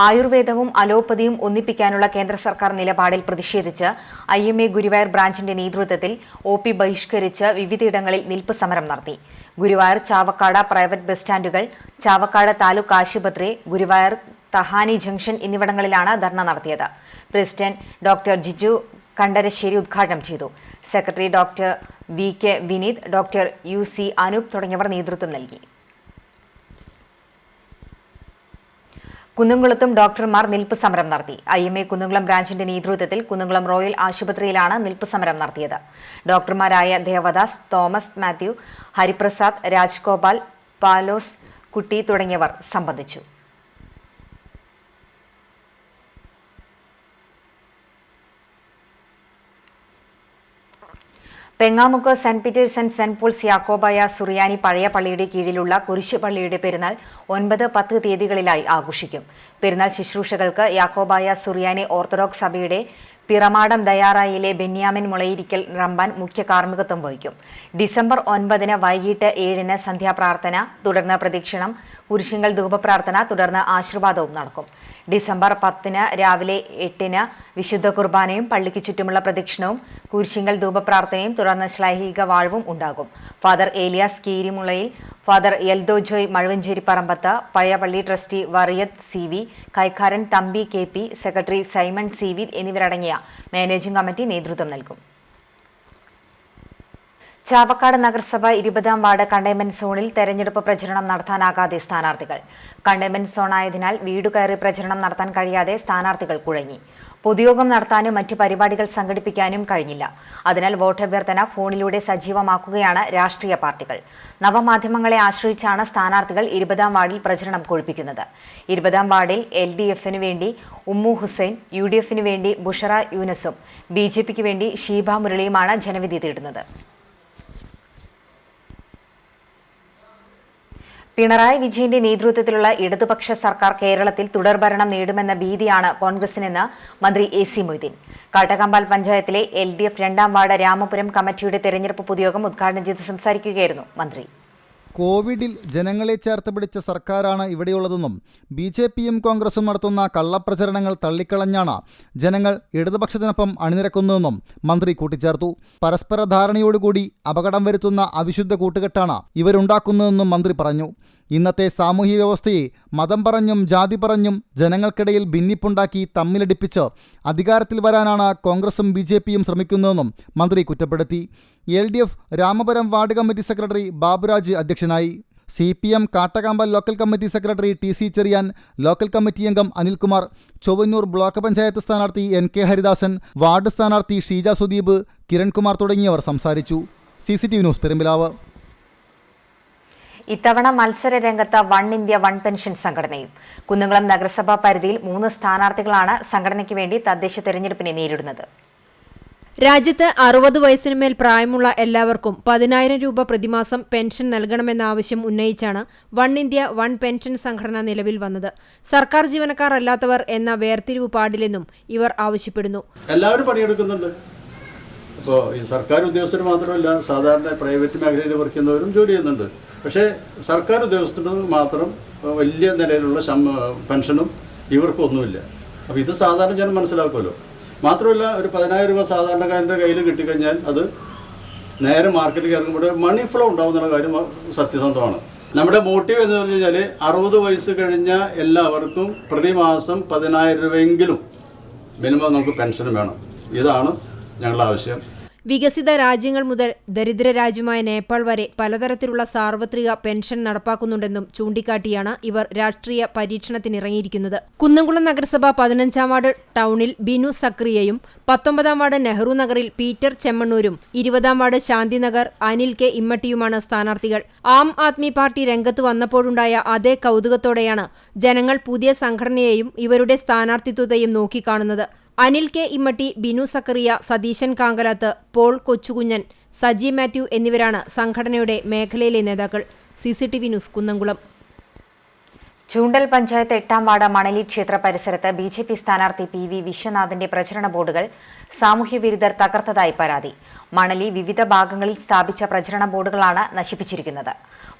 ആയുർവേദവും അലോപ്പതിയും ഒന്നിപ്പിക്കാനുള്ള കേന്ദ്ര സർക്കാർ നിലപാടിൽ പ്രതിഷേധിച്ച് IMA ഗുരുവായൂർ ബ്രാഞ്ചിന്റെ നേതൃത്വത്തിൽ OP ബഹിഷ്കരിച്ച് വിവിധയിടങ്ങളിൽ നിൽപ്പ് സമരം നടത്തി. ഗുരുവായൂർ ചാവക്കാട് പ്രൈവറ്റ് ബസ് സ്റ്റാൻഡുകൾ, ചാവക്കാട് താലൂക്ക് ആശുപത്രി, ഗുരുവായൂർ തഹാനി ജംഗ്ഷൻ എന്നിവിടങ്ങളിലാണ് ധർണ നടത്തിയത്. പ്രസിഡന്റ് ഡോക്ടർ ജിജു കണ്ടരശ്ശേരി ഉദ്ഘാടനം ചെയ്തു. Secretary doctor VK Vineeth, doctor UC Anoop തുടങ്ങിയവർ നേതൃത്വം നൽകി. കുന്നംകുളത്തും ഡോക്ടർമാർ നിൽപ്പ് സമരം നടത്തി. IMA കുന്നംകുളം ബ്രാഞ്ചിന്റെ നേതൃത്വത്തിൽ കുന്നംകുളം റോയൽ ആശുപത്രിയിലാണ് നിൽപ്പ് സമരം നടത്തിയത്. ഡോക്ടർമാരായ ദേവദാസ്, തോമസ് മാത്യു, ഹരിപ്രസാദ്, രാജ്ഗോപാൽ, പാലോസ് കുട്ടി തുടങ്ങിയവർ സംബന്ധിച്ചു. Pengamukku saint Peter's and saint Paul's യാക്കോബായ സുറിയാനി പഴയ പള്ളിയുടെ കീഴിലുള്ള കുരിശുപള്ളിയുടെ പെരുന്നാൾ 9, 10 തീയതികളിലായി ആഘോഷിക്കും. പെരുന്നാൾ ശുശ്രൂഷകൾക്ക് യാക്കോബായ സുറിയാനി ഓർത്തഡോക്സ് സഭയുടെ പിറമാടം ദയാറായിലെ ബെന്യാമിൻ മുളയിരിക്കൽ റമ്പാൻ മുഖ്യ കാർമ്മികത്വം വഹിക്കും. ഡിസംബർ 9 വൈകിട്ട് 7 സന്ധ്യാപ്രാർത്ഥന, തുടർന്ന് പ്രദക്ഷിണം, കുരിശിങ്കൽ ധൂപപ്രാർത്ഥന, തുടർന്ന് ആശീർവാദവും നടക്കും. ഡിസംബർ 10 രാവിലെ 8 വിശുദ്ധ കുർബാനയും പള്ളിക്ക് ചുറ്റുമുള്ള പ്രദക്ഷിണവും കുരിശിങ്കൽ ധൂപപ്രാർത്ഥനയും തുടർന്ന് ശ്ലൈഹിക വാഴ്വും ഉണ്ടാകും. Father Elias Keerimulayil, father Eldho Joy Mazhuvancheri Parambath, പഴയ പള്ളി ട്രസ്റ്റി വറിയത്ത് CV, കൈക്കാരൻ Thampi KP, secretary Simon CV എന്നിവരടങ്ങിയ മാനേജിംഗ് കമ്മിറ്റി നേതൃത്വം നൽകും. ചാവക്കാട് നഗരസഭ 20-ാം വാർഡ് കണ്ടെയ്ൻമെന്റ് സോണിൽ തെരഞ്ഞെടുപ്പ് പ്രചരണം നടത്താനാകാതെ സ്ഥാനാർത്ഥികൾ. കണ്ടെയ്ൻമെന്റ് സോണായതിനാൽ വീടുകയറി പ്രചരണം നടത്താൻ കഴിയാതെ സ്ഥാനാർത്ഥികൾ കുഴങ്ങി. പൊതുയോഗം നടത്താനും മറ്റു പരിപാടികൾ സംഘടിപ്പിക്കാനും കഴിഞ്ഞില്ല. അതിനാൽ വോട്ടഭ്യർത്ഥന ഫോണിലൂടെ സജീവമാക്കുകയാണ് രാഷ്ട്രീയ പാർട്ടികൾ. നവമാധ്യമങ്ങളെ ആശ്രയിച്ചാണ് സ്ഥാനാർത്ഥികൾ 20-ാം വാർഡിൽ പ്രചരണം കൊഴുപ്പിക്കുന്നത്. 20-ാം വാർഡിൽ LDF-ന് വേണ്ടി ഉമ്മു ഹുസൈൻ, UDF-ന് വേണ്ടി ബുഷറ യൂനസും BJP-ക്ക് വേണ്ടി ഷീബ മുരളിയുമാണ് ജനവിധി തേടുന്നത്. പിണറായി വിജയന്റെ നേതൃത്വത്തിലുള്ള ഇടതുപക്ഷ സർക്കാർ കേരളത്തിൽ തുടർഭരണം നേടുമെന്ന ഭീതിയാണ് കോൺഗ്രസിനെന്ന് മന്ത്രി AC മൊയ്തീൻ. കാട്ടകമ്പാൽ പഞ്ചായത്തിലെ LDF 2-ാം വാർഡ് രാമപുരം കമ്മിറ്റിയുടെ തെരഞ്ഞെടുപ്പ് പൊതുയോഗം ഉദ്ഘാടനം ചെയ്ത് സംസാരിക്കുകയായിരുന്നു മന്ത്രി. കോവിഡിൽ ജനങ്ങളെ ചേർത്ത് പിടിച്ച സർക്കാരാണ് ഇവിടെയുള്ളതെന്നും BJP-യും കോൺഗ്രസും നടത്തുന്ന കള്ളപ്രചരണങ്ങൾ തള്ളിക്കളഞ്ഞാണ് ജനങ്ങൾ ഇടതുപക്ഷത്തിനൊപ്പം അണിനിരക്കുന്നതെന്നും മന്ത്രി കൂട്ടിച്ചേർത്തു. പരസ്പര ധാരണയോടുകൂടി അപകടം വരുത്തുന്ന അവിശുദ്ധ കൂട്ടുകെട്ടാണ് ഇവരുണ്ടാക്കുന്നതെന്നും മന്ത്രി പറഞ്ഞു. ഇന്നത്തെ സാമൂഹ്യ വ്യവസ്ഥയെ മതം പറഞ്ഞും ജാതി പറഞ്ഞും ജനങ്ങൾക്കിടയിൽ ഭിന്നിപ്പുണ്ടാക്കി തമ്മിലടിപ്പിച്ച് അധികാരത്തിൽ വരാനാണ് കോൺഗ്രസും BJP-യും ശ്രമിക്കുന്നതെന്നും മന്ത്രി കുറ്റപ്പെടുത്തി. LDF Ramapuram ward committee secretary Baburaj അധ്യക്ഷനായി. CPM Kattakampal local committee secretary TC Cherian, local committee അംഗം അനിൽകുമാർ, ചൊവ്വന്നൂർ ബ്ലോക്ക് പഞ്ചായത്ത് സ്ഥാനാർത്ഥി NK ഹരിദാസൻ, വാർഡ് സ്ഥാനാർത്ഥി ഷീജ സുദീപ്, കിരൺകുമാർ തുടങ്ങിയവർ സംസാരിച്ചു. CCTV news Perumpilavu. ഇത്തവണ മത്സര രംഗത്ത് വൺ ഇന്ത്യ വൺ പെൻഷൻ സംഘടനയും. കുന്നംകുളം നഗരസഭാ പരിധിയിൽ 3 സ്ഥാനാർത്ഥികളാണ് സംഘടനയ്ക്ക് വേണ്ടി തദ്ദേശ തെരഞ്ഞെടുപ്പിനെ നേരിടുന്നത്. രാജ്യത്ത് 60 വയസ്സിനുമേൽ പ്രായമുള്ള എല്ലാവർക്കും 10,000 രൂപ പ്രതിമാസം പെൻഷൻ നൽകണമെന്ന ആവശ്യം ഉന്നയിച്ചാണ് വൺ ഇന്ത്യ വൺ പെൻഷൻ സംഘടന നിലവിൽ വന്നത്. സർക്കാർ ജീവനക്കാർ അല്ലാത്തവർ എന്ന വേർതിരിവ് പാടില്ലെന്നും ഇവർ ആവശ്യപ്പെടുന്നു. എല്ലാവരും പണിയെടുക്കുന്നുണ്ട്. ഇപ്പോൾ ഈ സർക്കാർ ഉദ്യോഗസ്ഥർ മാത്രമല്ല, സാധാരണ പ്രൈവറ്റ് മേഖലയിൽ വർക്ക് ചെയ്യുന്നവരും ജോലി ചെയ്യുന്നുണ്ട്. പക്ഷേ സർക്കാർ ഉദ്യോഗസ്ഥർക്ക് മാത്രം വലിയ നിലയിലുള്ള പെൻഷനും ഇവർക്കൊന്നുമില്ല. അപ്പോൾ ഇത് സാധാരണ ജനം മനസ്സിലാക്കുമല്ലോ. മാത്രമല്ല, ഒരു 10,000 രൂപ സാധാരണക്കാരൻ്റെ കയ്യിൽ കിട്ടിക്കഴിഞ്ഞാൽ അത് നേരെ മാർക്കറ്റിൽ ഇറങ്ങുമ്പോൾ മണി ഫ്ലോ ഉണ്ടാകുന്ന കാര്യം സത്യസന്ധമാണ്. നമ്മുടെ മോട്ടീവ് എന്ന് പറഞ്ഞു കഴിഞ്ഞാൽ 60 വയസ്സ് കഴിഞ്ഞ എല്ലാവർക്കും പ്രതിമാസം 10,000 രൂപയെങ്കിലും മിനിമം നമുക്ക് പെൻഷൻ വേണം. ഇതാണ് ഞങ്ങളുടെ ആവശ്യം. വികസിത രാജ്യങ്ങൾ മുതൽ ദരിദ്ര രാജ്യമായ നേപ്പാൾ വരെ പലതരത്തിലുള്ള സാർവത്രിക പെൻഷൻ നടപ്പാക്കുന്നുണ്ടെന്നും ചൂണ്ടിക്കാട്ടിയാണ് ഇവർ രാഷ്ട്രീയ പരീക്ഷണത്തിനിറങ്ങിയിരിക്കുന്നത്. കുന്നംകുളം നഗരസഭ 15-ാം വാർഡ് ടൗണിൽ ബിനു സക്രിയയും 19-ാം വാർഡ് നെഹ്റു നഗറിൽ പീറ്റർ ചെമ്മണ്ണൂരും 20-ാം വാർഡ് ശാന്തിനഗർ അനിൽ K ഇമ്മട്ടിയുമാണ് സ്ഥാനാർത്ഥികൾ. ആം ആദ്മി പാർട്ടി രംഗത്ത് വന്നപ്പോഴുണ്ടായ അതേ കൗതുകത്തോടെയാണ് ജനങ്ങൾ പുതിയ സംഘടനയെയും ഇവരുടെ സ്ഥാനാർത്ഥിത്വത്തെയും നോക്കിക്കാണുന്നത്. Anil K Immatty, Binu Zachariah, Satheesan Kankalath, Paul Kochukunjan, Saji Mathew എന്നിവരാണ് സംഘടനയുടെ മേഖലയിലെ നേതാക്കൾ. CCTV news Kunnamkulam. ചൂണ്ടൽ പഞ്ചായത്ത് 8-ാം വാർഡ് മണലി ക്ഷേത്ര പരിസരത്ത് BJP സ്ഥാനാർത്ഥി PV വിശ്വനാഥിന്റെ പ്രചരണ ബോർഡുകൾ സാമൂഹ്യവിരുദ്ധർ തകർത്തതായി പരാതി. മണലി വിവിധ ഭാഗങ്ങളിൽ സ്ഥാപിച്ച പ്രചരണ ബോർഡുകളാണ് നശിപ്പിച്ചിരിക്കുന്നത്.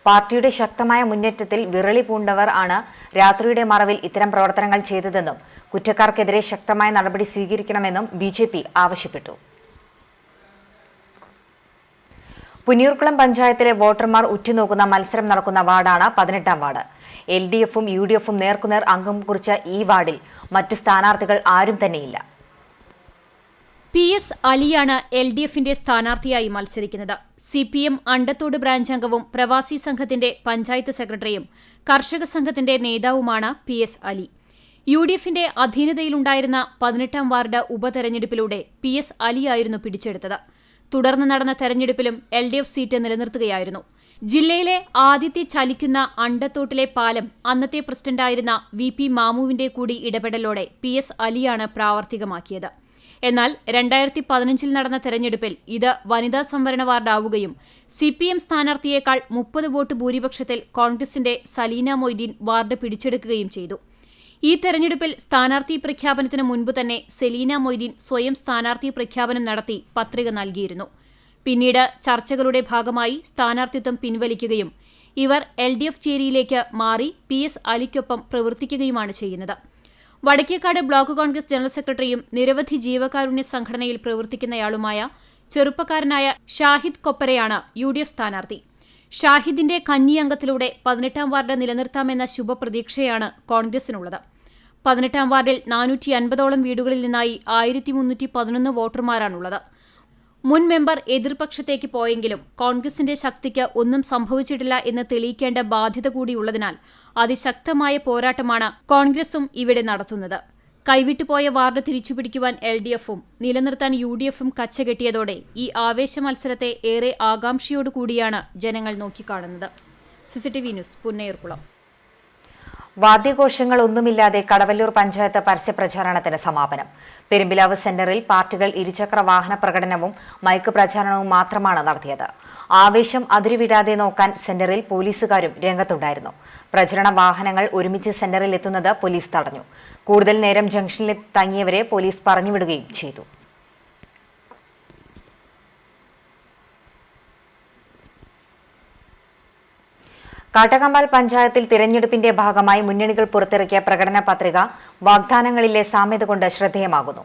പാർട്ടിയുടെ ശക്തമായ മുന്നേറ്റത്തിൽ വിറളി പൂണ്ടവർ ആണ് രാത്രിയുടെ മറവിൽ ഇത്തരം പ്രവർത്തനങ്ങൾ ചെയ്തതെന്നും കുറ്റക്കാർക്കെതിരെ ശക്തമായ നടപടി സ്വീകരിക്കണമെന്നും BJP ആവശ്യപ്പെട്ടു. പുന്നിയൂർക്കുളം പഞ്ചായത്തിലെ വോട്ടർമാർ ഉറ്റുനോക്കുന്ന മത്സരം നടക്കുന്ന വാർഡാണ് 18-ാം വാർഡ്. LDF-ഉം UDF-ഉം നേർക്കുനേർ അംഗം കുറിച്ച ഈ വാർഡിൽ മറ്റു സ്ഥാനാർത്ഥികൾ ആരും തന്നെയില്ല. PS അലിയാണ് LDF-ന്റെ സ്ഥാനാർത്ഥിയായി മത്സരിക്കുന്നത്. CPM അണ്ടത്തോട് ബ്രാഞ്ച് അംഗവും പ്രവാസി സംഘത്തിന്റെ പഞ്ചായത്ത് സെക്രട്ടറിയും കർഷക സംഘത്തിന്റെ നേതാവുമാണ് PS അലി. UDF-ന്റെ അധീനതയിലുണ്ടായിരുന്ന 18-ാം വാർഡ് ഉപതെരഞ്ഞെടുപ്പിലൂടെ PS അലിയായിരുന്നു പിടിച്ചെടുത്തത്. തുടർന്ന് നടന്ന തെരഞ്ഞെടുപ്പിലും LDF സീറ്റ് നിലനിർത്തുകയായിരുന്നു. ജില്ലയിലെ ആദ്യത്തെ ചലിക്കുന്ന അണ്ടത്തോട്ടിലെ പാലം അന്നത്തെ പ്രസിഡന്റായിരുന്ന VP മാമുവിന്റെ കൂടി ഇടപെടലോടെ PS അലിയാണ് പ്രാവർത്തികമാക്കിയത്. എന്നാൽ 2015 നടന്ന തെരഞ്ഞെടുപ്പിൽ ഇത് വനിതാ സംവരണ വാർഡാവുകയും CPM സ്ഥാനാർത്ഥിയേക്കാൾ 30 വോട്ട് ഭൂരിപക്ഷത്തിൽ കോൺഗ്രസിന്റെ സലീന മൊയ്തീൻ വാർഡ് പിടിച്ചെടുക്കുകയും ചെയ്തു. ഈ തെരഞ്ഞെടുപ്പിൽ സ്ഥാനാർത്ഥി പ്രഖ്യാപനത്തിന് മുൻപ് തന്നെ സെലീന മൊയ്തീൻ സ്വയം സ്ഥാനാർത്ഥി പ്രഖ്യാപനം നടത്തി പത്രിക നൽകിയിരുന്നു. പിന്നീട് ചർച്ചകളുടെ ഭാഗമായി സ്ഥാനാർത്ഥിത്വം പിൻവലിക്കുകയും ഇവർ LDF ചേരിയിലേക്ക് മാറി PS അലിക്കൊപ്പം പ്രവർത്തിക്കുകയുമാണ് ചെയ്യുന്നത്. വടക്കേക്കാട് ബ്ലോക്ക് കോൺഗ്രസ് ജനറൽ സെക്രട്ടറിയും നിരവധി ജീവകാരുണ്യ സംഘടനയിൽ പ്രവർത്തിക്കുന്നയാളുമായ ചെറുപ്പക്കാരനായ ഷാഹിദ് കൊപ്പരയാണ് UDF സ്ഥാനാർത്ഥി. ഷാഹിദിന്റെ കന്നി അംഗത്തിലൂടെ 18-ാം വാർഡ് നിലനിർത്താമെന്ന ശുഭപ്രതീക്ഷയാണ് കോൺഗ്രസിനുള്ളത്. 18-ാം വാർഡിൽ 450ഓളം വീടുകളിൽ നിന്നായി 1311 വോട്ടർമാരാണുള്ളത്. മുൻ മെമ്പർ എതിർപക്ഷത്തേക്ക് പോയെങ്കിലും കോൺഗ്രസിന്റെ ശക്തിക്ക് ഒന്നും സംഭവിച്ചിട്ടില്ല എന്ന് തെളിയിക്കേണ്ട ബാധ്യത കൂടിയുള്ളതിനാൽ അതിശക്തമായ പോരാട്ടമാണ് കോൺഗ്രസും ഇവിടെ നടത്തുന്നത്. കൈവിട്ടുപോയ വാർഡ് തിരിച്ചുപിടിക്കുവാൻ LDFും നിലനിർത്താൻ UDFും കച്ചകെട്ടിയതോടെ ഈ ആവേശ മത്സരത്തെ ഏറെ ആകാംക്ഷയോടുകൂടിയാണ് ജനങ്ങൾ നോക്കിക്കാണുന്നത്. CCTV news, Punnayurkulam. വാദ്യഘോഷങ്ങളൊന്നുമില്ലാതെ കടവല്ലൂർ പഞ്ചായത്ത് പരസ്യപ്രചാരണത്തിന് സമാപനം. പെരുമ്പിലാവ് സെന്ററിൽ പാർട്ടികൾ ഇരുചക്ര വാഹന പ്രകടനവും മൈക്ക് പ്രചാരണവും മാത്രമാണ് നടത്തിയത്. ആവേശം അതിരുവിടാതെ നോക്കാൻ സെന്ററിൽ പോലീസുകാരും രംഗത്തുണ്ടായിരുന്നു. പ്രചരണ വാഹനങ്ങൾ ഒരുമിച്ച് സെന്ററിൽ എത്തുന്നത് പോലീസ് തടഞ്ഞു. കൂടുതൽ നേരം ജംഗ്ഷനിൽ തങ്ങിയവരെ പോലീസ് പറഞ്ഞുവിടുകയും ചെയ്തു. കാട്ടകമ്പാൽ പഞ്ചായത്തിൽ തിരഞ്ഞെടുപ്പിന്റെ ഭാഗമായി മുന്നണികൾ പുറത്തിറക്കിയ പ്രകടന പത്രിക വാഗ്ദാനങ്ങളിലെ സാമ്യത കൊണ്ട് ശ്രദ്ധേയമാകുന്നു.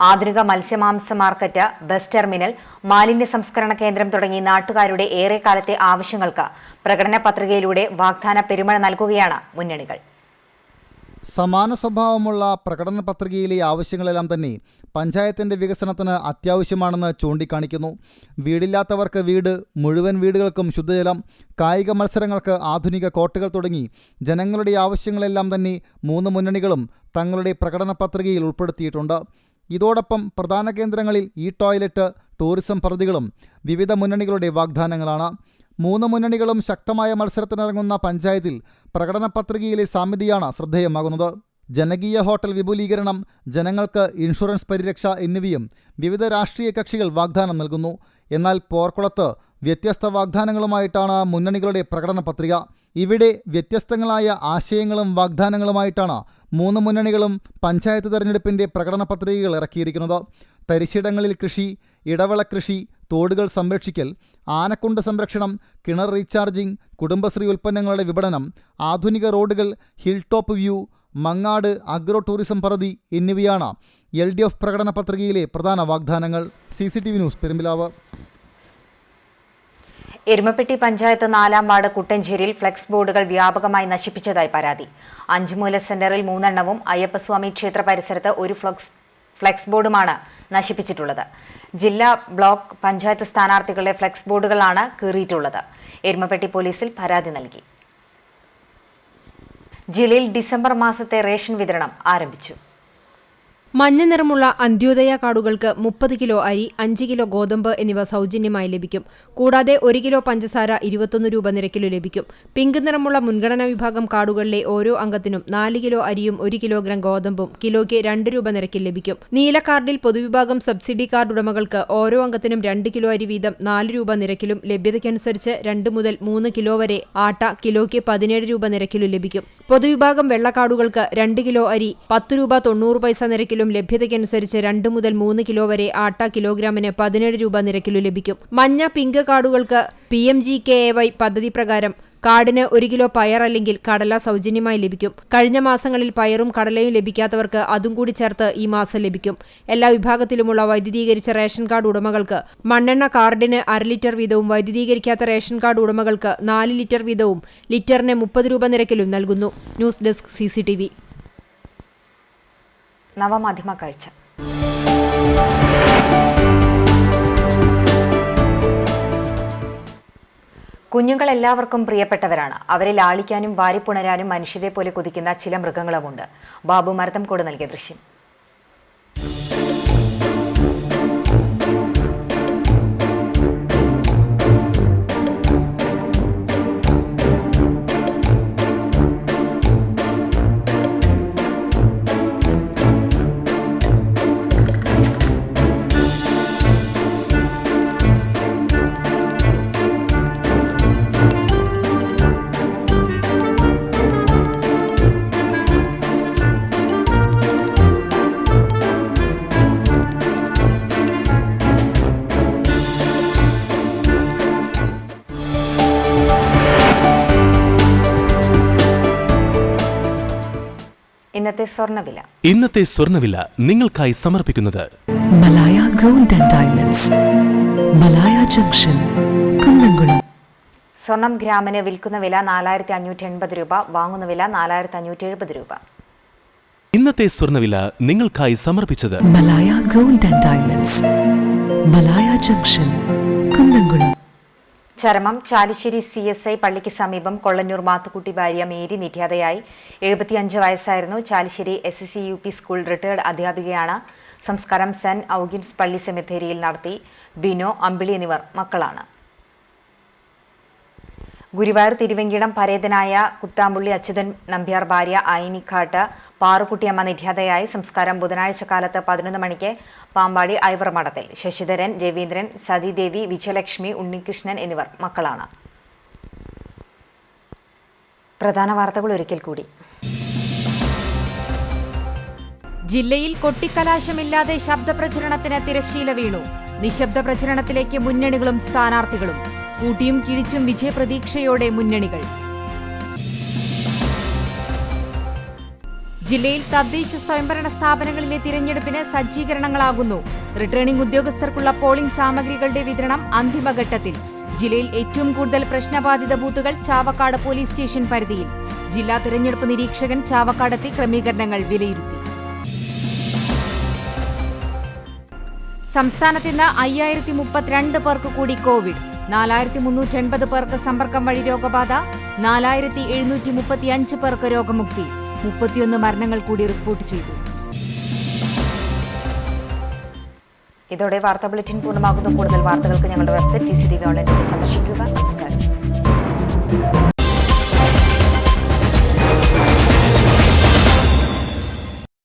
ആധുനിക മത്സ്യമാംസ മാർക്കറ്റ്, ബസ് ടെർമിനൽ, മാലിന്യ സംസ്കരണ കേന്ദ്രം തുടങ്ങി നാട്ടുകാരുടെ ഏറെക്കാലത്തെ ആവശ്യങ്ങൾക്ക് പ്രകടന പത്രികയിലൂടെ വാഗ്ദാന പെരുമഴ നൽകുകയാണ് മുന്നണികൾ. സമാന സ്വഭാവമുള്ള പ്രകടന പത്രികയിലെ ആവശ്യങ്ങളെല്ലാം തന്നെ പഞ്ചായത്തിൻ്റെ വികസനത്തിന് അത്യാവശ്യമാണെന്ന് ചൂണ്ടിക്കാണിക്കുന്നു. വീടില്ലാത്തവർക്ക് വീട്, മുഴുവൻ വീടുകൾക്കും ശുദ്ധജലം, കായിക മത്സരങ്ങൾക്ക് ആധുനിക കോർട്ടുകൾ തുടങ്ങി ജനങ്ങളുടെ ആവശ്യങ്ങളെല്ലാം തന്നെ മൂന്ന് മുന്നണികളും തങ്ങളുടെ പ്രകടന പത്രികയിൽ ഉൾപ്പെടുത്തിയിട്ടുണ്ട്. ഇതോടൊപ്പം പ്രധാന കേന്ദ്രങ്ങളിൽ ടോയ്ലറ്റ്, ടൂറിസം പദ്ധതികളും വിവിധ മുന്നണികളുടെ വാഗ്ദാനങ്ങളാണ്. മൂന്ന് മുന്നണികളും ശക്തമായ മത്സരത്തിനിറങ്ങുന്ന പഞ്ചായത്തിൽ പ്രകടന പത്രികയിലെ സാമ്യതയാണ് ശ്രദ്ധേയമാകുന്നത്. ജനകീയ ഹോട്ടൽ വിപുലീകരണം, ജനങ്ങൾക്ക് ഇൻഷുറൻസ് പരിരക്ഷ എന്നിവയും വിവിധ രാഷ്ട്രീയ കക്ഷികൾ വാഗ്ദാനം നൽകുന്നു. എന്നാൽ പോർക്കുളത്ത് വ്യത്യസ്ത വാഗ്ദാനങ്ങളുമായിട്ടാണ് മുന്നണികളുടെ പ്രകടന പത്രിക. ഇവിടെ വ്യത്യസ്തങ്ങളായ ആശയങ്ങളും വാഗ്ദാനങ്ങളുമായിട്ടാണ് മൂന്ന് മുന്നണികളും പഞ്ചായത്ത് തെരഞ്ഞെടുപ്പിൻ്റെ പ്രകടന പത്രികകൾ ഇറക്കിയിരിക്കുന്നത്. തരിശിടങ്ങളിൽ കൃഷി, ഇടവിള കൃഷി, തോടുകൾ സംരക്ഷിക്കൽ, ആനക്കുണ്ട് സംരക്ഷണം, കിണർ റീചാർജിംഗ്, കുടുംബശ്രീ ഉൽപ്പന്നങ്ങളുടെ വിപണനം, ആധുനിക റോഡുകൾ, hill top view, Mangad agro tourism പദ്ധതി എന്നിവയാണ് LDF പ്രകടന പത്രികയിലെ പ്രധാന വാഗ്ദാനങ്ങൾ. CCTV news, Perumpilavu. എരുമപ്പെട്ടി പഞ്ചായത്ത് 4-ാം വാർഡ് കുട്ടഞ്ചേരിയിൽ ഫ്ലെക്സ് ബോർഡുകൾ വ്യാപകമായി നശിപ്പിച്ചതായി പരാതി. അഞ്ചുമൂല സെന്ററിൽ 3 അയ്യപ്പസ്വാമി ക്ഷേത്ര പരിസരത്ത് ഒരു ഫ്ലെക്സ് ബോർഡുമാണ് നശിപ്പിച്ചിട്ടുള്ളത്. ജില്ലാ, ബ്ലോക്ക്, പഞ്ചായത്ത് സ്ഥാനാർത്ഥികളുടെ ഫ്ലെക്സ് ബോർഡുകളാണ് കീറിയിട്ടുള്ളത്. എരുമപ്പെട്ടി പോലീസിൽ പരാതി നൽകി. ജില്ലയിൽ ഡിസംബർ മാസത്തെ റേഷൻ വിതരണം ആരംഭിച്ചു. മഞ്ഞ നിറമുള്ള അന്ത്യോദയ കാർഡുകൾക്ക് 30 കിലോ അരി, 5 കിലോ ഗോതമ്പ് എന്നിവ സൗജന്യമായി ലഭിക്കും. കൂടാതെ 1 കിലോ പഞ്ചസാര 21 രൂപ നിരക്കിൽ ലഭിക്കും. പിങ്ക് നിറമുള്ള മുൻഗണനാ വിഭാഗം കാർഡുകളിലെ ഓരോ അംഗത്തിനും 4 കിലോ അരിയും 1 കിലോഗ്രാം ഗോതമ്പും കിലോയ്ക്ക് 2 രൂപ നിരക്കിൽ ലഭിക്കും. നീല കാർഡിൽ പൊതുവിഭാഗം സബ്സിഡി കാർഡ് ഉടമകൾക്ക് ഓരോ അംഗത്തിനും 2 കിലോ അരി വീതം 4 രൂപ നിരക്കിലും ലഭ്യതയ്ക്കനുസരിച്ച് 2 മുതൽ 3 കിലോ വരെ ആട്ട കിലോയ്ക്ക് 17 രൂപ നിരക്കിലും ലഭിക്കും. പൊതുവിഭാഗം വെള്ള കാർഡുകൾക്ക് 2 കിലോ അരി 10 രൂപ 90 പൈസ നിരക്കിലും ലഭ്യതയ്ക്കനുസരിച്ച് 2 മുതൽ 3 കിലോ വരെ ആട്ട കിലോഗ്രാമിന് 17 രൂപ നിരക്കിലും ലഭിക്കും. മഞ്ഞ, പിങ്ക് കാർഡുകൾക്ക് PMGKAY പദ്ധതി പ്രകാരം കാർഡിന് 1 കിലോ പയർ അല്ലെങ്കിൽ കടല സൗജന്യമായി ലഭിക്കും. കഴിഞ്ഞ മാസങ്ങളിൽ പയറും കടലയും ലഭിക്കാത്തവർക്ക് അതും കൂടി ചേർത്ത് ഈ മാസം ലഭിക്കും. എല്ലാ വിഭാഗത്തിലുമുള്ള വൈദ്യുതീകരിച്ച റേഷൻ കാർഡ് ഉടമകൾക്ക് മണ്ണെണ്ണ കാർഡിന് 1/2 ലിറ്റർ വീതവും വൈദ്യുതീകരിക്കാത്ത റേഷൻ കാർഡ് ഉടമകൾക്ക് 4 ലിറ്റർ വീതവും ലിറ്ററിന് 30 രൂപ നിരക്കിലും നൽകുന്നു. News desk, CCTV. നവമാധ്യമ കാഴ്ച. കുഞ്ഞുങ്ങൾ എല്ലാവർക്കും പ്രിയപ്പെട്ടവരാണ്. അവരെ ലാളിക്കാനും വാരിപ്പുണരാനും മനുഷ്യരെ പോലെ കൊതിക്കുന്ന ചില മൃഗങ്ങളുമുണ്ട്. ബാബു മരത്തംകോട് നൽകിയ ദൃശ്യം. ഇന്നത്തെ സ്വർണ്ണവില നിങ്ങൾക്കായി സമർപ്പിക്കുന്നത് Malaya gold and diamonds, Malaya junction, Kunnamkulam. സ്വർണം ഗ്രാമിന് വിൽക്കുന്ന വില 4580 രൂപ, വാങ്ങുന്ന വില 4570 രൂപ. ഇന്നത്തെ സ്വർണ്ണവില നിങ്ങൾക്കായി സമർപ്പിച്ചത് Malaya gold and diamonds, Malaya junction, Kunnamkulam. ചരമം ചാലിശ്ശേരി CSI പള്ളിക്ക് സമീപം കൊള്ളന്നൂർ മാത്തുക്കുട്ടി ഭാര്യ മേരി നിര്യാതയായി. 75 വയസ്സായിരുന്നു. Chalissery SSC UP school retired അധ്യാപികയാണ്. സംസ്കാരം സെന്റ് ഔഗിൻസ് പള്ളി സെമിത്തേരിയിൽ നടത്തി. ബിനോ, അമ്പിളി എന്നിവർ മക്കളാണ്. ഗുരുവായൂർ തിരുവെങ്കിടം പരേതനായ കുത്താമ്പുള്ളി അച്യുതൻ നമ്പ്യാർ ഭാര്യ ഐനിക്കാട്ട് പാറുക്കുട്ടിയമ്മ നിര്യാതയായി. സംസ്കാരം ബുധനാഴ്ച കാലത്ത് 11 മണിക്ക് പാമ്പാടി ഐവർ മഠത്തിൽ. ശശിധരൻ, രവീന്ദ്രൻ, സതീദേവി, വിജയലക്ഷ്മി, ഉണ്ണികൃഷ്ണൻ എന്നിവർ മക്കളാണ്. പ്രധാന വാർത്തകൾ ഒരിക്കൽ കൂടി. ജില്ലയിൽ കൊട്ടിക്കലാശമില്ലാതെ ശബ്ദപ്രചരണത്തിന് തിരശ്ശീല വീണു. നിശബ്ദ പ്രചരണത്തിലേക്ക് മുന്നണികളും സ്ഥാനാർത്ഥികളും. കൂട്ടിയും കിഴിച്ചും വിജയപ്രതീക്ഷയോടെ മുന്നണികൾ. ജില്ലയിൽ തദ്ദേശ സ്വയംഭരണ സ്ഥാപനങ്ങളിലെ തിരഞ്ഞെടുപ്പിന് സജ്ജീകരണങ്ങളാകുന്നു. റിട്ടേണിംഗ് ഉദ്യോഗസ്ഥർക്കുള്ള പോളിംഗ് സാമഗ്രികളുടെ വിതരണം അന്തിമഘട്ടത്തിൽ. ജില്ലയിൽ ഏറ്റവും കൂടുതൽ പ്രശ്നബാധിത ബൂത്തുകൾ ചാവക്കാട് പോലീസ് സ്റ്റേഷൻ പരിധിയിൽ. ജില്ലാ തിരഞ്ഞെടുപ്പ് നിരീക്ഷകൻ ചാവക്കാടെത്തി ക്രമീകരണങ്ങൾ വിലയിരുത്തി. സംസ്ഥാനത്ത് ഇന്ന് 5032 പേർക്ക് കൂടി കോവിഡ്. 4380 പേർക്ക് സമ്പർക്കം വഴി രോഗബാധ. 4735 പേർക്ക് രോഗമുക്തി. 31 മരണങ്ങൾ കൂടി റിപ്പോർട്ട് ചെയ്തു. ഇതോടെ വാർത്താ ബുള്ളറ്റിൻ പൂർണ്ണമാകുന്നു. കൂടുതൽ വാർത്തകൾക്ക് ഞങ്ങളുടെ വെബ്സൈറ്റ് CCTV ഓൺലൈൻ സന്ദർശിക്കുക.